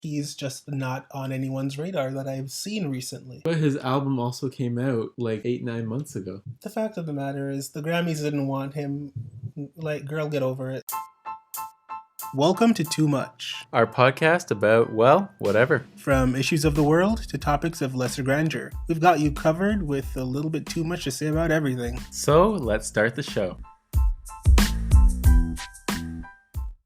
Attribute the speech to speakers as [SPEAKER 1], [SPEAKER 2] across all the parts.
[SPEAKER 1] He's just not on anyone's radar that I've seen recently.
[SPEAKER 2] But his album also came out like 8-9 months ago.
[SPEAKER 1] The fact of the matter is the Grammys didn't want him. Like, girl, get over it. Welcome to Too Much,
[SPEAKER 2] Our podcast about, well, whatever.
[SPEAKER 1] From issues of the world to topics of lesser grandeur. We've got you covered with a little bit too much to say about everything.
[SPEAKER 2] So, let's start the show.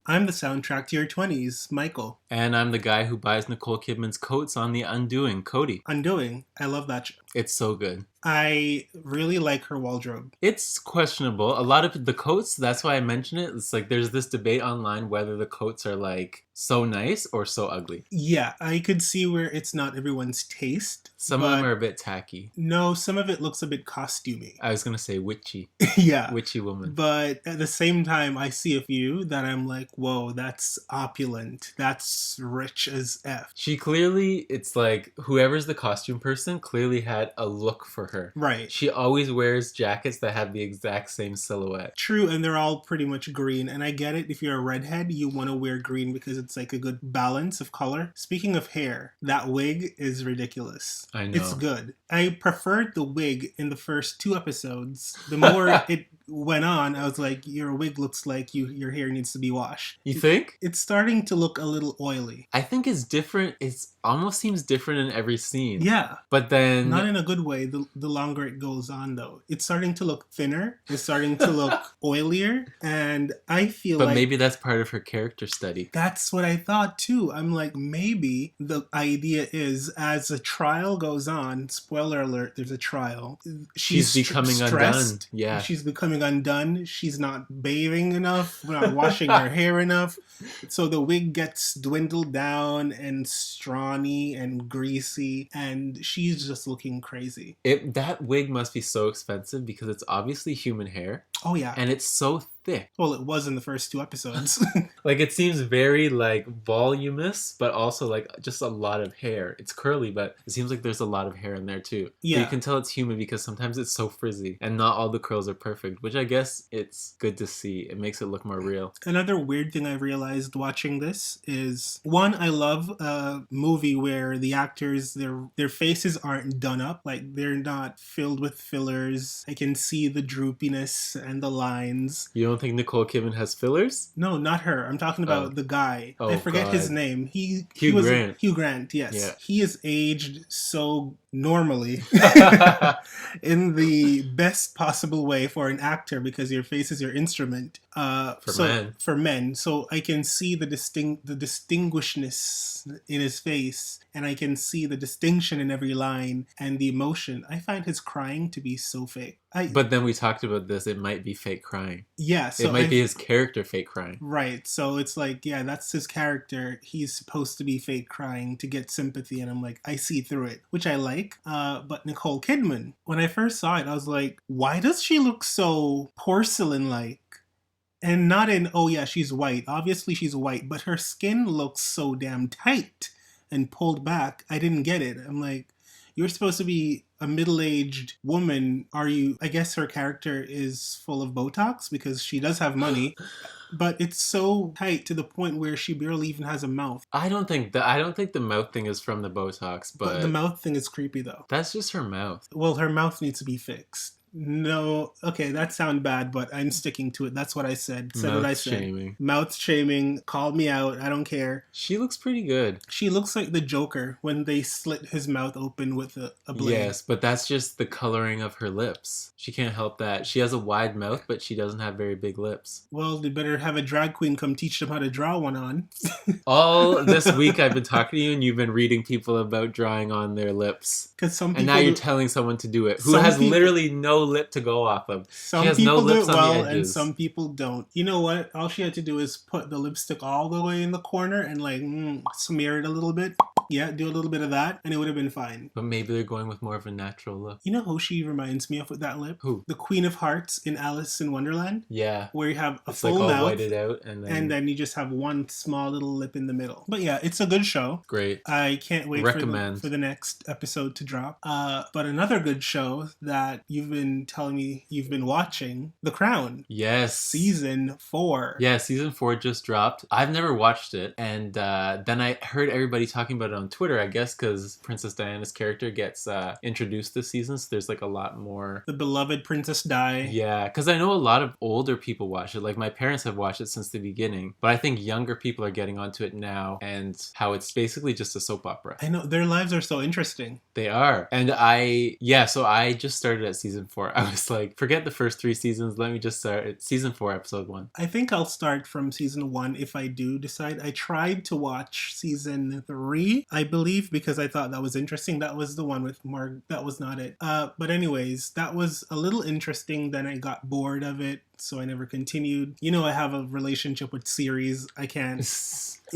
[SPEAKER 1] I'm the soundtrack to your 20s, Michael.
[SPEAKER 2] And I'm the guy who buys Nicole Kidman's coats on The Undoing, Cody.
[SPEAKER 1] Undoing. I love that show.
[SPEAKER 2] It's so good.
[SPEAKER 1] I really like her wardrobe.
[SPEAKER 2] It's questionable. A lot of the coats, that's why I mention it. It's like there's this debate online whether the coats are like so nice or so ugly.
[SPEAKER 1] Yeah, I could see where it's not everyone's taste.
[SPEAKER 2] Some of them are a bit tacky.
[SPEAKER 1] No, some of it looks a bit costumey.
[SPEAKER 2] I was going to say witchy.
[SPEAKER 1] Yeah.
[SPEAKER 2] Witchy woman.
[SPEAKER 1] But at the same time, I see a few that I'm like, whoa, that's opulent. That's rich as F.
[SPEAKER 2] She clearly, it's like whoever's the costume person clearly had a look for her.
[SPEAKER 1] Right.
[SPEAKER 2] She always wears jackets that have the exact same silhouette.
[SPEAKER 1] True, and they're all pretty much green. And I get it, if you're a redhead, you want to wear green because it's like a good balance of color. Speaking of hair, that wig is ridiculous.
[SPEAKER 2] I know.
[SPEAKER 1] It's good. I preferred the wig in the first 2 episodes. The more it went on, I was like, your wig looks like your hair needs to be washed.
[SPEAKER 2] You think?
[SPEAKER 1] It's starting to look a little oily.
[SPEAKER 2] I think it's different. It's almost seems different in every scene.
[SPEAKER 1] Yeah.
[SPEAKER 2] But then...
[SPEAKER 1] Not in a good way, the longer it goes on, though. It's starting to look thinner. It's starting to look oilier. And I feel
[SPEAKER 2] But maybe that's part of her character study.
[SPEAKER 1] That's what I thought, too. I'm like, maybe the idea is, as a trial goes on, spoiler alert, there's a trial.
[SPEAKER 2] She's becoming undone. Yeah.
[SPEAKER 1] She's becoming undone. She's not bathing enough, not washing her hair enough. So the wig gets dwindled down and scrawny and greasy, and she's just looking crazy.
[SPEAKER 2] That wig must be so expensive because it's obviously human hair.
[SPEAKER 1] Oh, yeah.
[SPEAKER 2] And it's so thick.
[SPEAKER 1] Well, it was in the first 2 episodes.
[SPEAKER 2] Like, it seems very, like, voluminous, but also, like, just a lot of hair. It's curly, but it seems like there's a lot of hair in there, too.
[SPEAKER 1] Yeah.
[SPEAKER 2] But you can tell it's human because sometimes it's so frizzy, and not all the curls are perfect, which I guess it's good to see. It makes it look more real.
[SPEAKER 1] Another weird thing I realized watching this is, one, I love a movie where the actors, their faces aren't done up. Like, they're not filled with fillers. I can see the droopiness and the lines.
[SPEAKER 2] You don't think Nicole Kidman has fillers?
[SPEAKER 1] No, not her. I'm talking about the guy.
[SPEAKER 2] Oh,
[SPEAKER 1] I forget
[SPEAKER 2] God.
[SPEAKER 1] his name. Hugh
[SPEAKER 2] Grant.
[SPEAKER 1] Hugh Grant, yes.
[SPEAKER 2] Yeah.
[SPEAKER 1] He is aged so normally in the best possible way for an actor because your face is your instrument. For men. So I can see the distinguishedness in his face, and I can see the distinction in every line and the emotion. I find his crying to be so fake.
[SPEAKER 2] But then we talked about this. It might be fake crying.
[SPEAKER 1] Yeah. So
[SPEAKER 2] it might be his character fake crying.
[SPEAKER 1] Right. So it's like, yeah, that's his character. He's supposed to be fake crying to get sympathy. And I'm like, I see through it, which I like. But Nicole Kidman, when I first saw it, I was like, why does she look so porcelain-like? And not in, oh yeah, she's white. Obviously she's white, but her skin looks so damn tight and pulled back. I didn't get it. I'm like, you're supposed to be a middle-aged woman. I guess her character is full of Botox because she does have money, but it's so tight to the point where she barely even has a mouth.
[SPEAKER 2] I don't think the mouth thing is from the Botox, but
[SPEAKER 1] the mouth thing is creepy though.
[SPEAKER 2] That's just her mouth.
[SPEAKER 1] Well, her mouth needs to be fixed. No, okay, that sounds bad, but I'm sticking to it. That's what I said.
[SPEAKER 2] Shaming.
[SPEAKER 1] Mouth shaming. Called me out. I don't care.
[SPEAKER 2] She looks pretty good.
[SPEAKER 1] She looks like the Joker when they slit his mouth open with a blade.
[SPEAKER 2] Yes, but that's just the coloring of her lips. She can't help that. She has a wide mouth, but she doesn't have very big lips.
[SPEAKER 1] Well, they better have a drag queen come teach them how to draw one on.
[SPEAKER 2] All this week I've been talking to you and you've been reading people about drawing on their lips. And now you're telling someone to do it who has literally no lip to go off of.
[SPEAKER 1] Some people do it well and some people don't. You know what? All she had to do is put the lipstick all the way in the corner and like smear it a little bit. Yeah, do a little bit of that, and it would have been fine.
[SPEAKER 2] But maybe they're going with more of a natural look.
[SPEAKER 1] You know who she reminds me of with that lip?
[SPEAKER 2] Who?
[SPEAKER 1] The Queen of Hearts in Alice in Wonderland.
[SPEAKER 2] Yeah.
[SPEAKER 1] Where you have a
[SPEAKER 2] it's
[SPEAKER 1] full
[SPEAKER 2] like all
[SPEAKER 1] mouth,
[SPEAKER 2] whited out, and then
[SPEAKER 1] you just have one small little lip in the middle. But yeah, it's a good show.
[SPEAKER 2] Great.
[SPEAKER 1] I can't wait
[SPEAKER 2] Recommend.
[SPEAKER 1] for the next episode to drop. But another good show that you've been telling me you've been watching, The Crown.
[SPEAKER 2] Yes.
[SPEAKER 1] Season 4.
[SPEAKER 2] Yeah, season 4 just dropped. I've never watched it, and then I heard everybody talking about it on Twitter, I guess, because Princess Diana's character gets introduced this season, so there's like a lot more.
[SPEAKER 1] The beloved Princess Di.
[SPEAKER 2] Yeah, because I know a lot of older people watch it. Like my parents have watched it since the beginning, but I think younger people are getting onto it now, and how it's basically just a soap opera.
[SPEAKER 1] I know, their lives are so interesting.
[SPEAKER 2] They are. And so I just started at season 4. I was like, forget the first 3 seasons, let me just start at season 4, episode 1.
[SPEAKER 1] I think I'll start from season 1 if I do decide. I tried to watch season 3, I believe, because I thought that was interesting. That was the one with Mark. That was not it. But anyways, that was a little interesting. Then I got bored of it, so I never continued. You know, I have a relationship with series. I can't.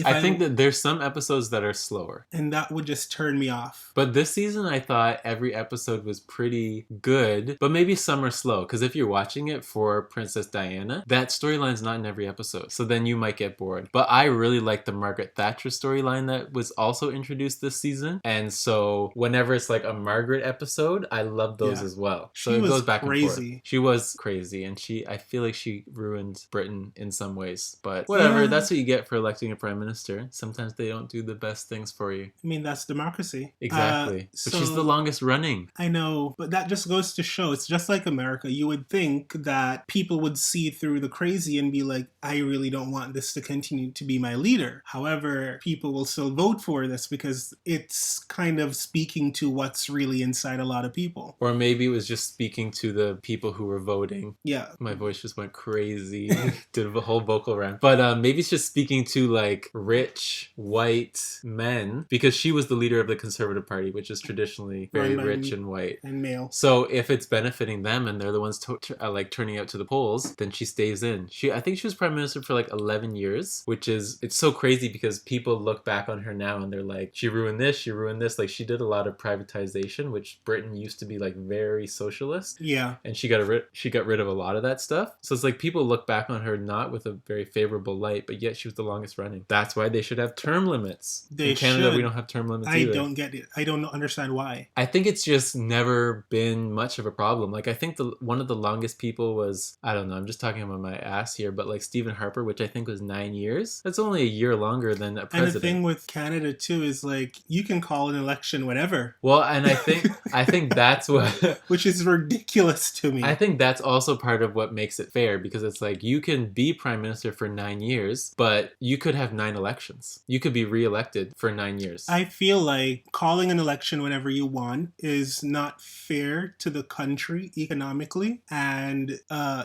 [SPEAKER 2] I think that there's some episodes that are slower.
[SPEAKER 1] And that would just turn me off.
[SPEAKER 2] But this season, I thought every episode was pretty good, but maybe some are slow. Because if you're watching it for Princess Diana, that storyline's not in every episode. So then you might get bored. But I really like the Margaret Thatcher storyline that was also introduced this season. And so whenever it's like a Margaret episode, I love those as well. So it goes back and forth. She was crazy. And I feel like she ruined Britain in some ways. But whatever, that's what you get for electing a prime minister. Sometimes they don't do the best things for you.
[SPEAKER 1] I mean, that's democracy.
[SPEAKER 2] Exactly. But she's the longest running.
[SPEAKER 1] I know, but that just goes to show it's just like America. You would think that people would see through the crazy and be like, I really don't want this to continue to be my leader. However, people will still vote for this because it's kind of speaking to what's really inside a lot of people.
[SPEAKER 2] Or maybe it was just speaking to the people who were voting.
[SPEAKER 1] Yeah.
[SPEAKER 2] My voice just went crazy. Did a whole vocal rant. But maybe it's just speaking to like rich white men, because she was the leader of the Conservative Party, which is traditionally very rich and white
[SPEAKER 1] and male.
[SPEAKER 2] So if it's benefiting them and they're the ones like turning out to the polls, then she stays in. I think she was prime minister for like 11 years, which is, it's so crazy because people look back on her now and they're like, she ruined this. Like she did a lot of privatization, which Britain used to be like very socialist.
[SPEAKER 1] Yeah.
[SPEAKER 2] And she got rid of a lot of that stuff. So it's like people look back on her not with a very favorable light, but yet she was the longest running. That's why they should have term limits. In Canada, we don't have term limits either.
[SPEAKER 1] I don't get it. I don't understand why.
[SPEAKER 2] I think it's just never been much of a problem. Like I think one of the longest people was, I don't know, I'm just talking about my ass here, but like Stephen Harper, which I think was 9 years. That's only a year longer than a president.
[SPEAKER 1] And the thing with Canada too is like you can call an election whenever.
[SPEAKER 2] Well, and I think that's what
[SPEAKER 1] which is ridiculous to me.
[SPEAKER 2] I think that's also part of what makes it fair, because it's like you can be prime minister for 9 years, but you could have 9 elections. You could be reelected for 9 years.
[SPEAKER 1] I feel like calling an election whenever you want is not fair to the country economically and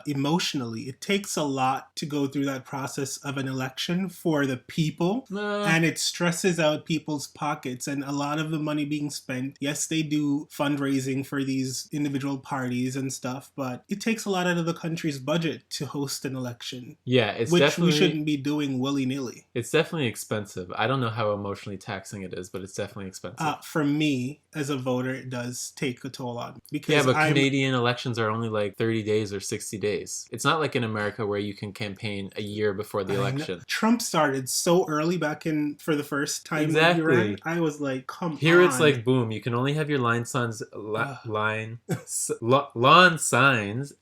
[SPEAKER 1] emotionally. It takes a lot to go through that process of an election for the people, and it stresses out people's pockets, and a lot of the money being spent. Yes, they do fundraising for these individual parties and stuff, but it takes a lot out of the country's budget to host an election.
[SPEAKER 2] Yeah, it's
[SPEAKER 1] which
[SPEAKER 2] definitely,
[SPEAKER 1] we shouldn't be doing willy-nilly.
[SPEAKER 2] It's definitely expensive. I don't know how emotionally taxing it is, but it's definitely expensive.
[SPEAKER 1] For me, as a voter, it does take a toll on me. Because
[SPEAKER 2] yeah, but Canadian elections are only like 30 days or 60 days. It's not like in America where you can campaign a year before the election.
[SPEAKER 1] Trump started so early back in for the first time.
[SPEAKER 2] Exactly.
[SPEAKER 1] I was like, come
[SPEAKER 2] Here
[SPEAKER 1] on.
[SPEAKER 2] It's like, boom, you can only have your lawn signs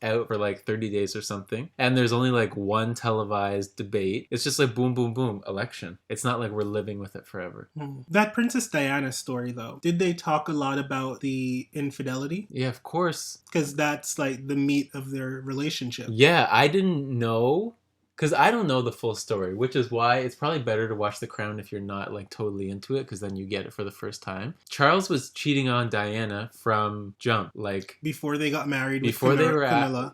[SPEAKER 2] out for like 30 days or something. And there's only like one televised debate. It's just like boom, boom, boom, election. It's not like we're living with it forever.
[SPEAKER 1] That Princess Diana story, though, did they talk a lot about the infidelity?
[SPEAKER 2] Yeah, of course.
[SPEAKER 1] Because that's like the meat of their relationship.
[SPEAKER 2] Yeah, I didn't know. Because I don't know the full story, which is why it's probably better to watch The Crown if you're not like totally into it, because then you get it for the first time. Charles was cheating on Diana from jump, like
[SPEAKER 1] before they got married.
[SPEAKER 2] Before they were Camilla.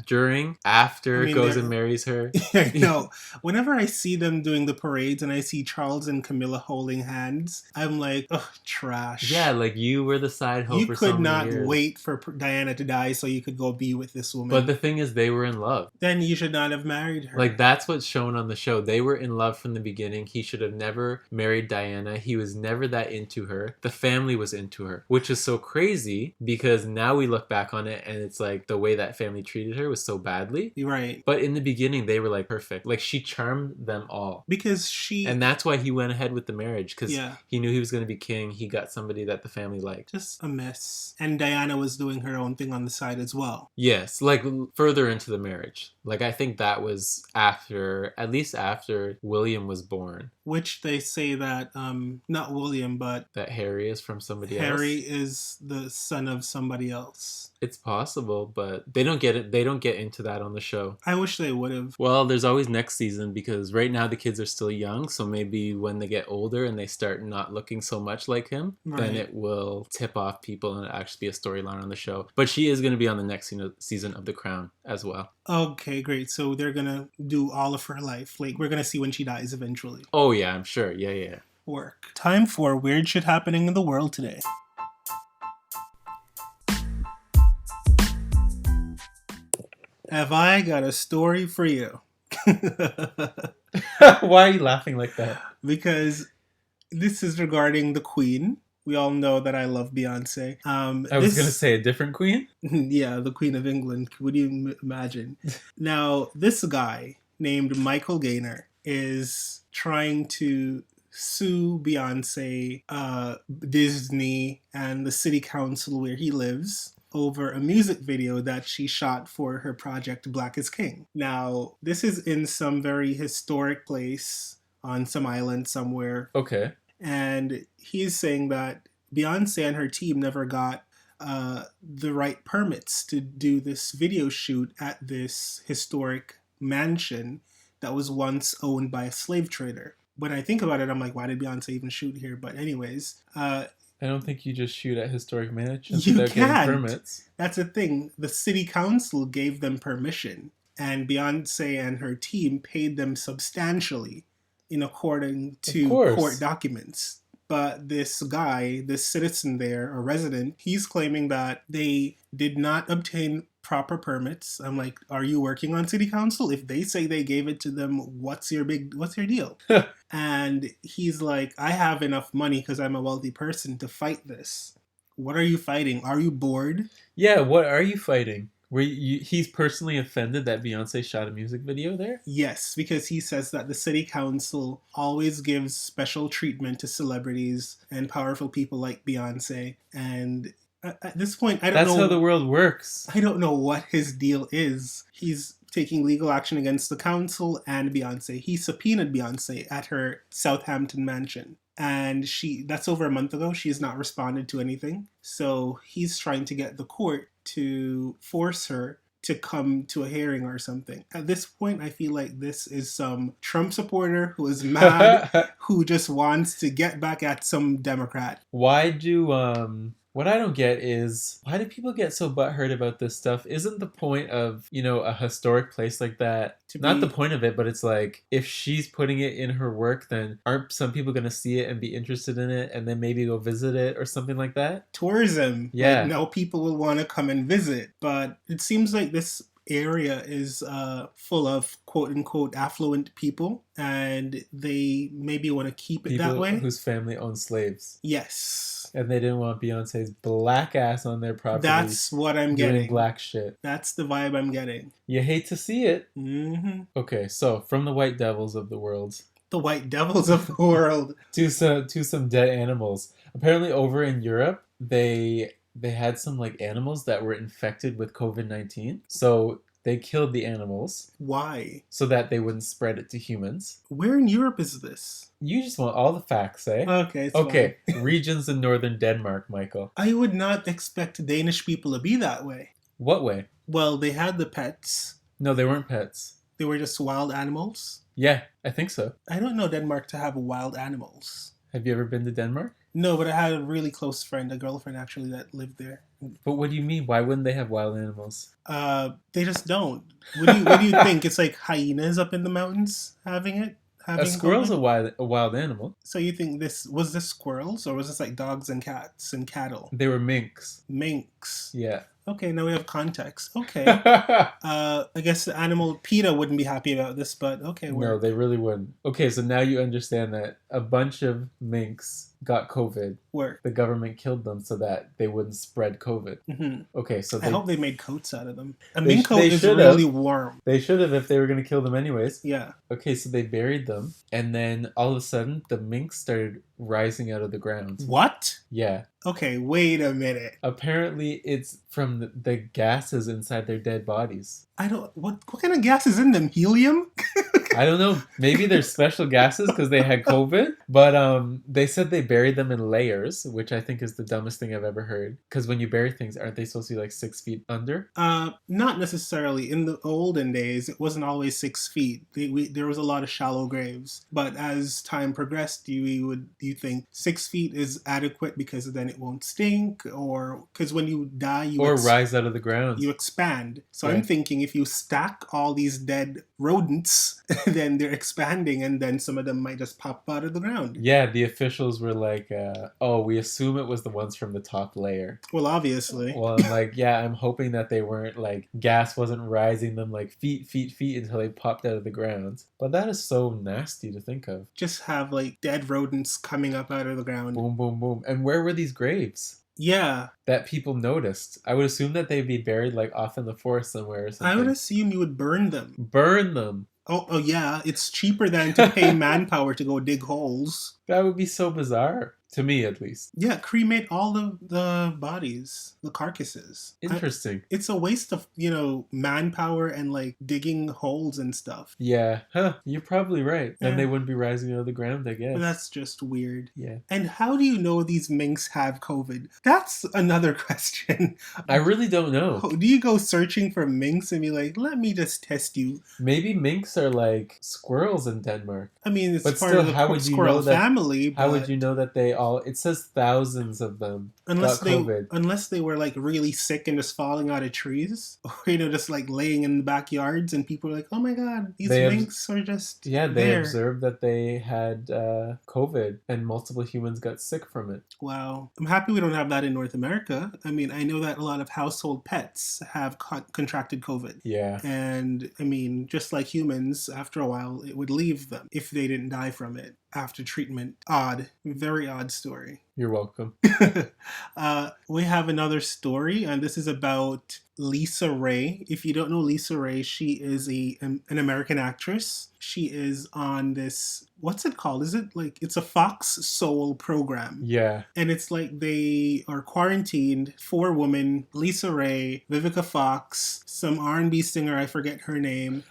[SPEAKER 2] During, after, goes and marries her.
[SPEAKER 1] I know. Whenever I see them doing the parades and I see Charles and Camilla holding hands, I'm like, ugh, trash.
[SPEAKER 2] Yeah, like you were the side hoe for so many years.
[SPEAKER 1] You could not wait for Diana to die so you could go be with this woman.
[SPEAKER 2] But the thing is, they were in love.
[SPEAKER 1] Then you should not have married her.
[SPEAKER 2] Like Like, that's what's shown on the show. They were in love from the beginning. He should have never married Diana. He was never that into her. The family was into her, which is so crazy because now we look back on it and it's like the way that family treated her was so badly.
[SPEAKER 1] You're right.
[SPEAKER 2] But in the beginning, they were like perfect. Like, she charmed them all.
[SPEAKER 1] Because she...
[SPEAKER 2] And that's why he went ahead with the marriage, because
[SPEAKER 1] Yeah.
[SPEAKER 2] he knew he was going to be king. He got somebody that the family liked.
[SPEAKER 1] Just a mess. And Diana was doing her own thing on the side as well.
[SPEAKER 2] Yes, like further into the marriage. Like, I think that was after, at least after William was born.
[SPEAKER 1] Which they say that, not William, but...
[SPEAKER 2] That Harry is from somebody else.
[SPEAKER 1] Harry is the son of somebody else.
[SPEAKER 2] It's possible, but they don't get it. They don't get into that on the show.
[SPEAKER 1] I wish they would have.
[SPEAKER 2] Well, there's always next season because right now the kids are still young. So maybe when they get older and they start not looking so much like him, then it will tip off people and actually be a storyline on the show. But she is going to be on the next season of The Crown as well.
[SPEAKER 1] Okay, great. So they're going to do all of her life. Like, we're going to see when she dies eventually.
[SPEAKER 2] Oh, yeah, I'm sure. Yeah.
[SPEAKER 1] Work. Time for weird shit happening in the world today. Have I got a story for you?
[SPEAKER 2] Why are you laughing like that?
[SPEAKER 1] Because this is regarding the Queen. We all know that I love Beyonce.
[SPEAKER 2] I was going to say a different queen?
[SPEAKER 1] Yeah, the Queen of England. Would you imagine? Now, this guy named Michael Gaynor is trying to sue Beyonce, Disney, and the city council where he lives over a music video that she shot for her project Black is King. Now, this is in some very historic place on some island somewhere.
[SPEAKER 2] Okay.
[SPEAKER 1] And he's saying that Beyonce and her team never got the right permits to do this video shoot at this historic mansion that was once owned by a slave trader. When I think about it, I'm like, why did Beyonce even shoot here? But anyways...
[SPEAKER 2] I don't think you just shoot at historic mansions
[SPEAKER 1] you
[SPEAKER 2] without
[SPEAKER 1] can't.
[SPEAKER 2] getting permits.
[SPEAKER 1] That's the thing. The city council gave them permission, and Beyonce and her team paid them substantially in according to court documents. But this guy, this citizen there, a resident, he's claiming that they did not obtain proper permits. I'm like, are you working on city council? If they say they gave it to them, what's your deal? And he's like, I have enough money because I'm a wealthy person to fight this. What are you fighting? Are you bored?
[SPEAKER 2] Yeah, what are you fighting? He's personally offended that Beyonce shot a music video there?
[SPEAKER 1] Yes, because he says that the city council always gives special treatment to celebrities and powerful people like Beyonce. And at this point, I don't know.
[SPEAKER 2] That's how the world works.
[SPEAKER 1] I don't know what his deal is. He's taking legal action against the council and Beyonce. He subpoenaed Beyonce at her Southampton mansion. And that's over a month ago. She has not responded to anything. So he's trying to get the court to force her to come to a hearing or something. At this point, I feel like this is some Trump supporter who is mad, who just wants to get back at some Democrat.
[SPEAKER 2] What I don't get is, why do people get so butthurt about this stuff? Isn't the point of, a historic place like that, not the point of it, but it's like, if she's putting it in her work, then aren't some people going to see it and be interested in it and then maybe go visit it or something like that?
[SPEAKER 1] Tourism.
[SPEAKER 2] Yeah.
[SPEAKER 1] Like, now people will want to come and visit. But it seems like this area is full of quote-unquote affluent people, and they maybe want to keep it that way.
[SPEAKER 2] People whose family owns slaves.
[SPEAKER 1] Yes.
[SPEAKER 2] And they didn't want Beyonce's black ass on their property.
[SPEAKER 1] That's what I'm
[SPEAKER 2] doing
[SPEAKER 1] getting.
[SPEAKER 2] Black shit.
[SPEAKER 1] That's the vibe I'm getting.
[SPEAKER 2] You hate to see it.
[SPEAKER 1] Mm-hmm.
[SPEAKER 2] Okay, so from the white devils of the world.
[SPEAKER 1] The white devils of the world.
[SPEAKER 2] to some dead animals. Apparently over in Europe, they had some like animals that were infected with COVID-19. So they killed the animals.
[SPEAKER 1] Why?
[SPEAKER 2] So that they wouldn't spread it to humans.
[SPEAKER 1] Where in Europe is this?
[SPEAKER 2] You just want all the facts, eh?
[SPEAKER 1] Okay.
[SPEAKER 2] Okay. Regions in northern Denmark, Michael.
[SPEAKER 1] I would not expect Danish people to be that way.
[SPEAKER 2] What way?
[SPEAKER 1] Well, they had the pets.
[SPEAKER 2] No, they weren't pets.
[SPEAKER 1] They were just wild animals?
[SPEAKER 2] Yeah, I think so.
[SPEAKER 1] I don't know Denmark to have wild animals.
[SPEAKER 2] Have you ever been to Denmark?
[SPEAKER 1] No, but I had a really close friend, a girlfriend actually, that lived there.
[SPEAKER 2] But what do you mean? Why wouldn't they have wild animals?
[SPEAKER 1] They just don't. What do you think? It's like hyenas up in the mountains having it?
[SPEAKER 2] A squirrel's a wild animal.
[SPEAKER 1] So you think was this squirrels, or was this like dogs and cats and cattle?
[SPEAKER 2] They were minks.
[SPEAKER 1] Minks.
[SPEAKER 2] Yeah.
[SPEAKER 1] Okay, now we have context. Okay. I guess the animal PETA wouldn't be happy about this, but okay,
[SPEAKER 2] No, they really wouldn't. Okay, so now you understand that a bunch of minks got COVID.
[SPEAKER 1] work.
[SPEAKER 2] The government killed them so that they wouldn't spread COVID.
[SPEAKER 1] Hmm.
[SPEAKER 2] Okay, so
[SPEAKER 1] I hope they made coats out of them. A
[SPEAKER 2] They
[SPEAKER 1] mink
[SPEAKER 2] sh-
[SPEAKER 1] coat
[SPEAKER 2] they
[SPEAKER 1] is
[SPEAKER 2] should
[SPEAKER 1] really
[SPEAKER 2] have.
[SPEAKER 1] warm.
[SPEAKER 2] They should have if they were going to kill them anyways.
[SPEAKER 1] Yeah.
[SPEAKER 2] Okay, so they buried them, and then all of a sudden, the minks started rising out of the ground.
[SPEAKER 1] What?
[SPEAKER 2] Yeah.
[SPEAKER 1] Okay, wait a minute.
[SPEAKER 2] Apparently, it's from the gases inside their dead bodies.
[SPEAKER 1] I don't. What kind of gas is in them? Helium?
[SPEAKER 2] I don't know. Maybe they're special gases because they had COVID. But they said they buried them in layers, which I think is the dumbest thing I've ever heard. Because when you bury things, aren't they supposed to be like 6 feet under?
[SPEAKER 1] Not necessarily. In the olden days, it wasn't always 6 feet. There was a lot of shallow graves. But as time progressed, you think 6 feet is adequate because then it won't stink, or because when you die,
[SPEAKER 2] Or rise out of the ground.
[SPEAKER 1] you expand. So
[SPEAKER 2] Yeah.
[SPEAKER 1] I'm thinking if you stack all these dead rodents, then they're expanding, and then some of them might just pop out of the ground.
[SPEAKER 2] Yeah, the officials were like, oh, we assume it was the ones from the top layer.
[SPEAKER 1] Well, obviously.
[SPEAKER 2] Well, I'm like, yeah, I'm hoping that they weren't like, gas wasn't rising them like feet until they popped out of the ground. But that is so nasty to think of.
[SPEAKER 1] Just have like dead rodents coming up out of the ground.
[SPEAKER 2] Boom, boom, boom. And where were these graves?
[SPEAKER 1] Yeah.
[SPEAKER 2] That people noticed. I would assume that they'd be buried like off in the forest somewhere or something.
[SPEAKER 1] I would assume you would burn them.
[SPEAKER 2] Burn them.
[SPEAKER 1] Oh yeah, it's cheaper than to pay manpower to go dig holes.
[SPEAKER 2] That would be so bizarre. To me, at least.
[SPEAKER 1] Yeah, cremate all of the bodies, the carcasses.
[SPEAKER 2] Interesting.
[SPEAKER 1] It's a waste of, manpower and like digging holes and stuff.
[SPEAKER 2] Yeah. Huh. You're probably right. Then
[SPEAKER 1] Yeah.
[SPEAKER 2] they wouldn't be rising out of the ground, I guess.
[SPEAKER 1] But that's just weird.
[SPEAKER 2] Yeah.
[SPEAKER 1] And how do you know these minks have COVID? That's another question.
[SPEAKER 2] I really don't know.
[SPEAKER 1] Do you go searching for minks and be like, let me just test you?
[SPEAKER 2] Maybe minks are like squirrels in Denmark.
[SPEAKER 1] I mean, it's
[SPEAKER 2] But
[SPEAKER 1] part
[SPEAKER 2] still,
[SPEAKER 1] of the
[SPEAKER 2] how would you
[SPEAKER 1] squirrel
[SPEAKER 2] know that-
[SPEAKER 1] family.
[SPEAKER 2] How
[SPEAKER 1] but
[SPEAKER 2] would you know that they all... It says thousands of them got COVID.
[SPEAKER 1] Unless they were like really sick and just falling out of trees, or just like laying in the backyards, and people are like, "Oh my god, these minks are just
[SPEAKER 2] Yeah, they
[SPEAKER 1] there."
[SPEAKER 2] observed that they had COVID, and multiple humans got sick from it.
[SPEAKER 1] Wow, I'm happy we don't have that in North America. I mean, I know that a lot of household pets have contracted COVID.
[SPEAKER 2] Yeah.
[SPEAKER 1] And I mean, just like humans, after a while, it would leave them if they didn't die from it after treatment. Odd, very odd story.
[SPEAKER 2] You're welcome.
[SPEAKER 1] We have another story, and this is about Lisa Ray. If you don't know Lisa Ray, she is an American actress. She is on this, what's it called? Is it like, it's a Fox Soul program.
[SPEAKER 2] Yeah.
[SPEAKER 1] And it's like they are quarantined, 4 women, Lisa Ray, Vivica Fox, some R&B singer, I forget her name,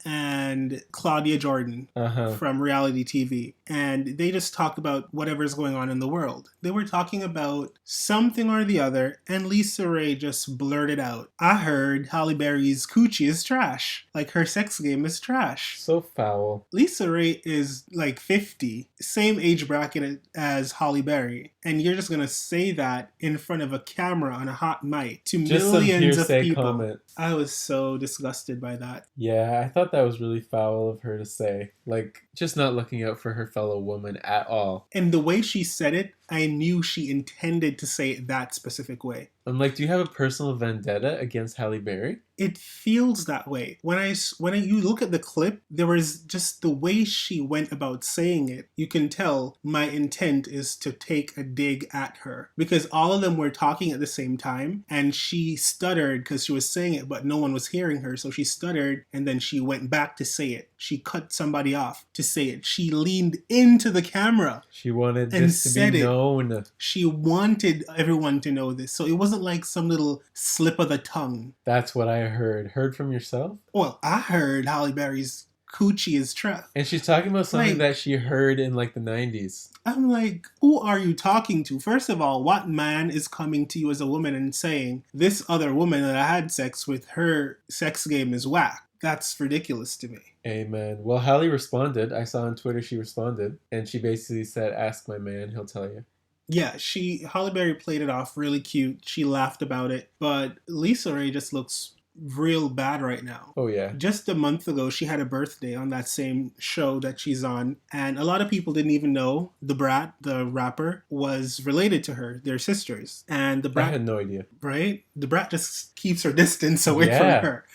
[SPEAKER 1] and Claudia Jordan from reality TV. And they just talk about whatever's going on in the world. They were talking about something or the other, and Lisa Ray just blurted out, I heard Halle Berry's coochie is trash. Like, her sex game is trash.
[SPEAKER 2] So foul.
[SPEAKER 1] Lisa Ray is like 50, same age bracket as Halle Berry. And you're just going to say that in front of a camera on a hot mic to
[SPEAKER 2] Just
[SPEAKER 1] millions
[SPEAKER 2] some
[SPEAKER 1] of
[SPEAKER 2] hearsay
[SPEAKER 1] people.
[SPEAKER 2] comment.
[SPEAKER 1] I was so disgusted by that.
[SPEAKER 2] Yeah, I thought that was really foul of her to say. Like, just not looking out for her fellow woman at all.
[SPEAKER 1] And the way she said it, I knew she intended to say it that specific way.
[SPEAKER 2] I'm like, do you have a personal vendetta against Halle Berry?
[SPEAKER 1] It feels that way. When you look at the clip, there was just the way she went about saying it. You can tell my intent is to take a dig at her. Because all of them were talking at the same time, and she stuttered because she was saying it, but no one was hearing her. So she stuttered, and then she went back to say it. She cut somebody off to say it. She leaned into the camera.
[SPEAKER 2] She wanted
[SPEAKER 1] and
[SPEAKER 2] this to be known.
[SPEAKER 1] She wanted everyone to know this. So it wasn't like some little slip of the tongue.
[SPEAKER 2] That's what I heard. Heard from yourself?
[SPEAKER 1] Well, I heard Halle Berry's coochie is trash.
[SPEAKER 2] And she's talking about something that she heard in like the 90s.
[SPEAKER 1] I'm like, who are you talking to? First of all, what man is coming to you as a woman and saying, this other woman that I had sex with, her sex game is whack? That's ridiculous to me.
[SPEAKER 2] Amen. Well, Halle responded. I saw on Twitter she responded. And she basically said, ask my man, he'll tell you.
[SPEAKER 1] Yeah, Halle Berry played it off really cute. She laughed about it. But Lisa Ray just looks real bad right now.
[SPEAKER 2] Oh yeah.
[SPEAKER 1] Just a month ago, she had a birthday on that same show that she's on, and a lot of people didn't even know the Brat, the rapper, was related to her. They're sisters, and the
[SPEAKER 2] I
[SPEAKER 1] Brat,
[SPEAKER 2] had no idea.
[SPEAKER 1] right? The Brat just keeps her distance away
[SPEAKER 2] Yeah.
[SPEAKER 1] from her.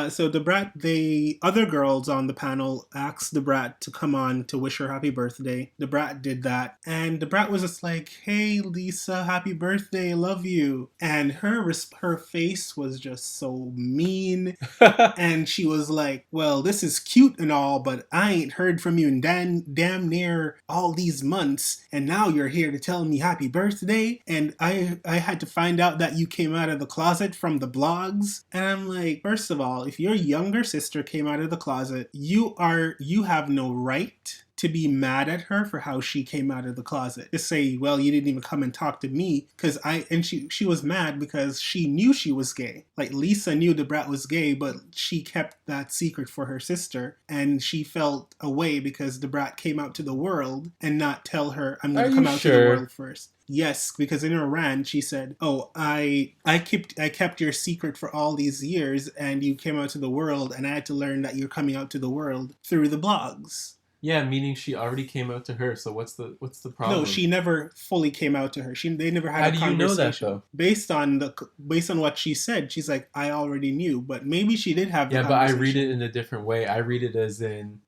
[SPEAKER 1] So the Brat, the other girls on the panel asked the Brat to come on to wish her happy birthday. The Brat did that, and the Brat was just like, "Hey Lisa, happy birthday, love you." And her face was just so mean, and she was like, "Well, this is cute and all, but I ain't heard from you in damn near all these months, and now you're here to tell me happy birthday, and I had to find out that you came out of the closet from the blogs." And I'm like, first of all, if your younger sister came out of the closet, you have no right to be mad at her for how she came out of the closet. Just say, well, you didn't even come and talk to me she was mad because she knew she was gay. Like, Lisa knew the Brat was gay, but she kept that secret for her sister, and she felt away because the Brat came out to the world and not tell her, I'm going to come out to the world first. Yes, because in her rant, she said, "Oh, I kept your secret for all these years, and you came out to the world, and I had to learn that you're coming out to the world through the blogs."
[SPEAKER 2] Yeah, meaning she already came out to her. So what's the problem?
[SPEAKER 1] No, she never fully came out to her. They never had a conversation. How do you know that though? Based on what she said, she's like, I already knew, but maybe she did have.
[SPEAKER 2] Yeah, but I read it in a different way. I read it as in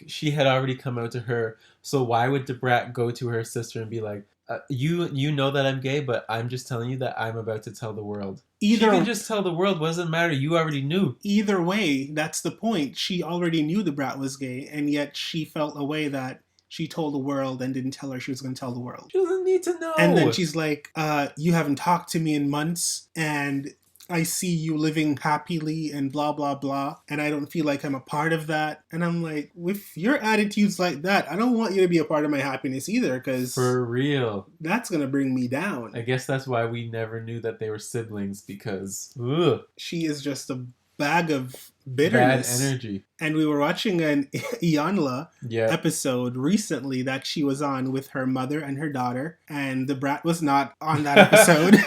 [SPEAKER 2] she had already come out to her. So why would the Brat go to her sister and be like, you know that I'm gay, but I'm just telling you that I'm about to tell the world. She can just tell the world. What does it matter? You already knew.
[SPEAKER 1] Either way, that's the point. She already knew the Brat was gay, and yet she felt a way that she told the world and didn't tell her she was going to tell the world.
[SPEAKER 2] She doesn't need to know.
[SPEAKER 1] And then she's like, you haven't talked to me in months, and I see you living happily and blah, blah, blah, and I don't feel like I'm a part of that. And I'm like, with your attitudes like that, I don't want you to be a part of my happiness either, because...
[SPEAKER 2] For real.
[SPEAKER 1] That's going to bring me down.
[SPEAKER 2] I guess that's why we never knew that they were siblings, because... Ugh.
[SPEAKER 1] She is just a bag of bitterness.
[SPEAKER 2] Bad energy.
[SPEAKER 1] And we were watching an Iyanla episode recently that she was on with her mother and her daughter, and the Brat was not on that episode.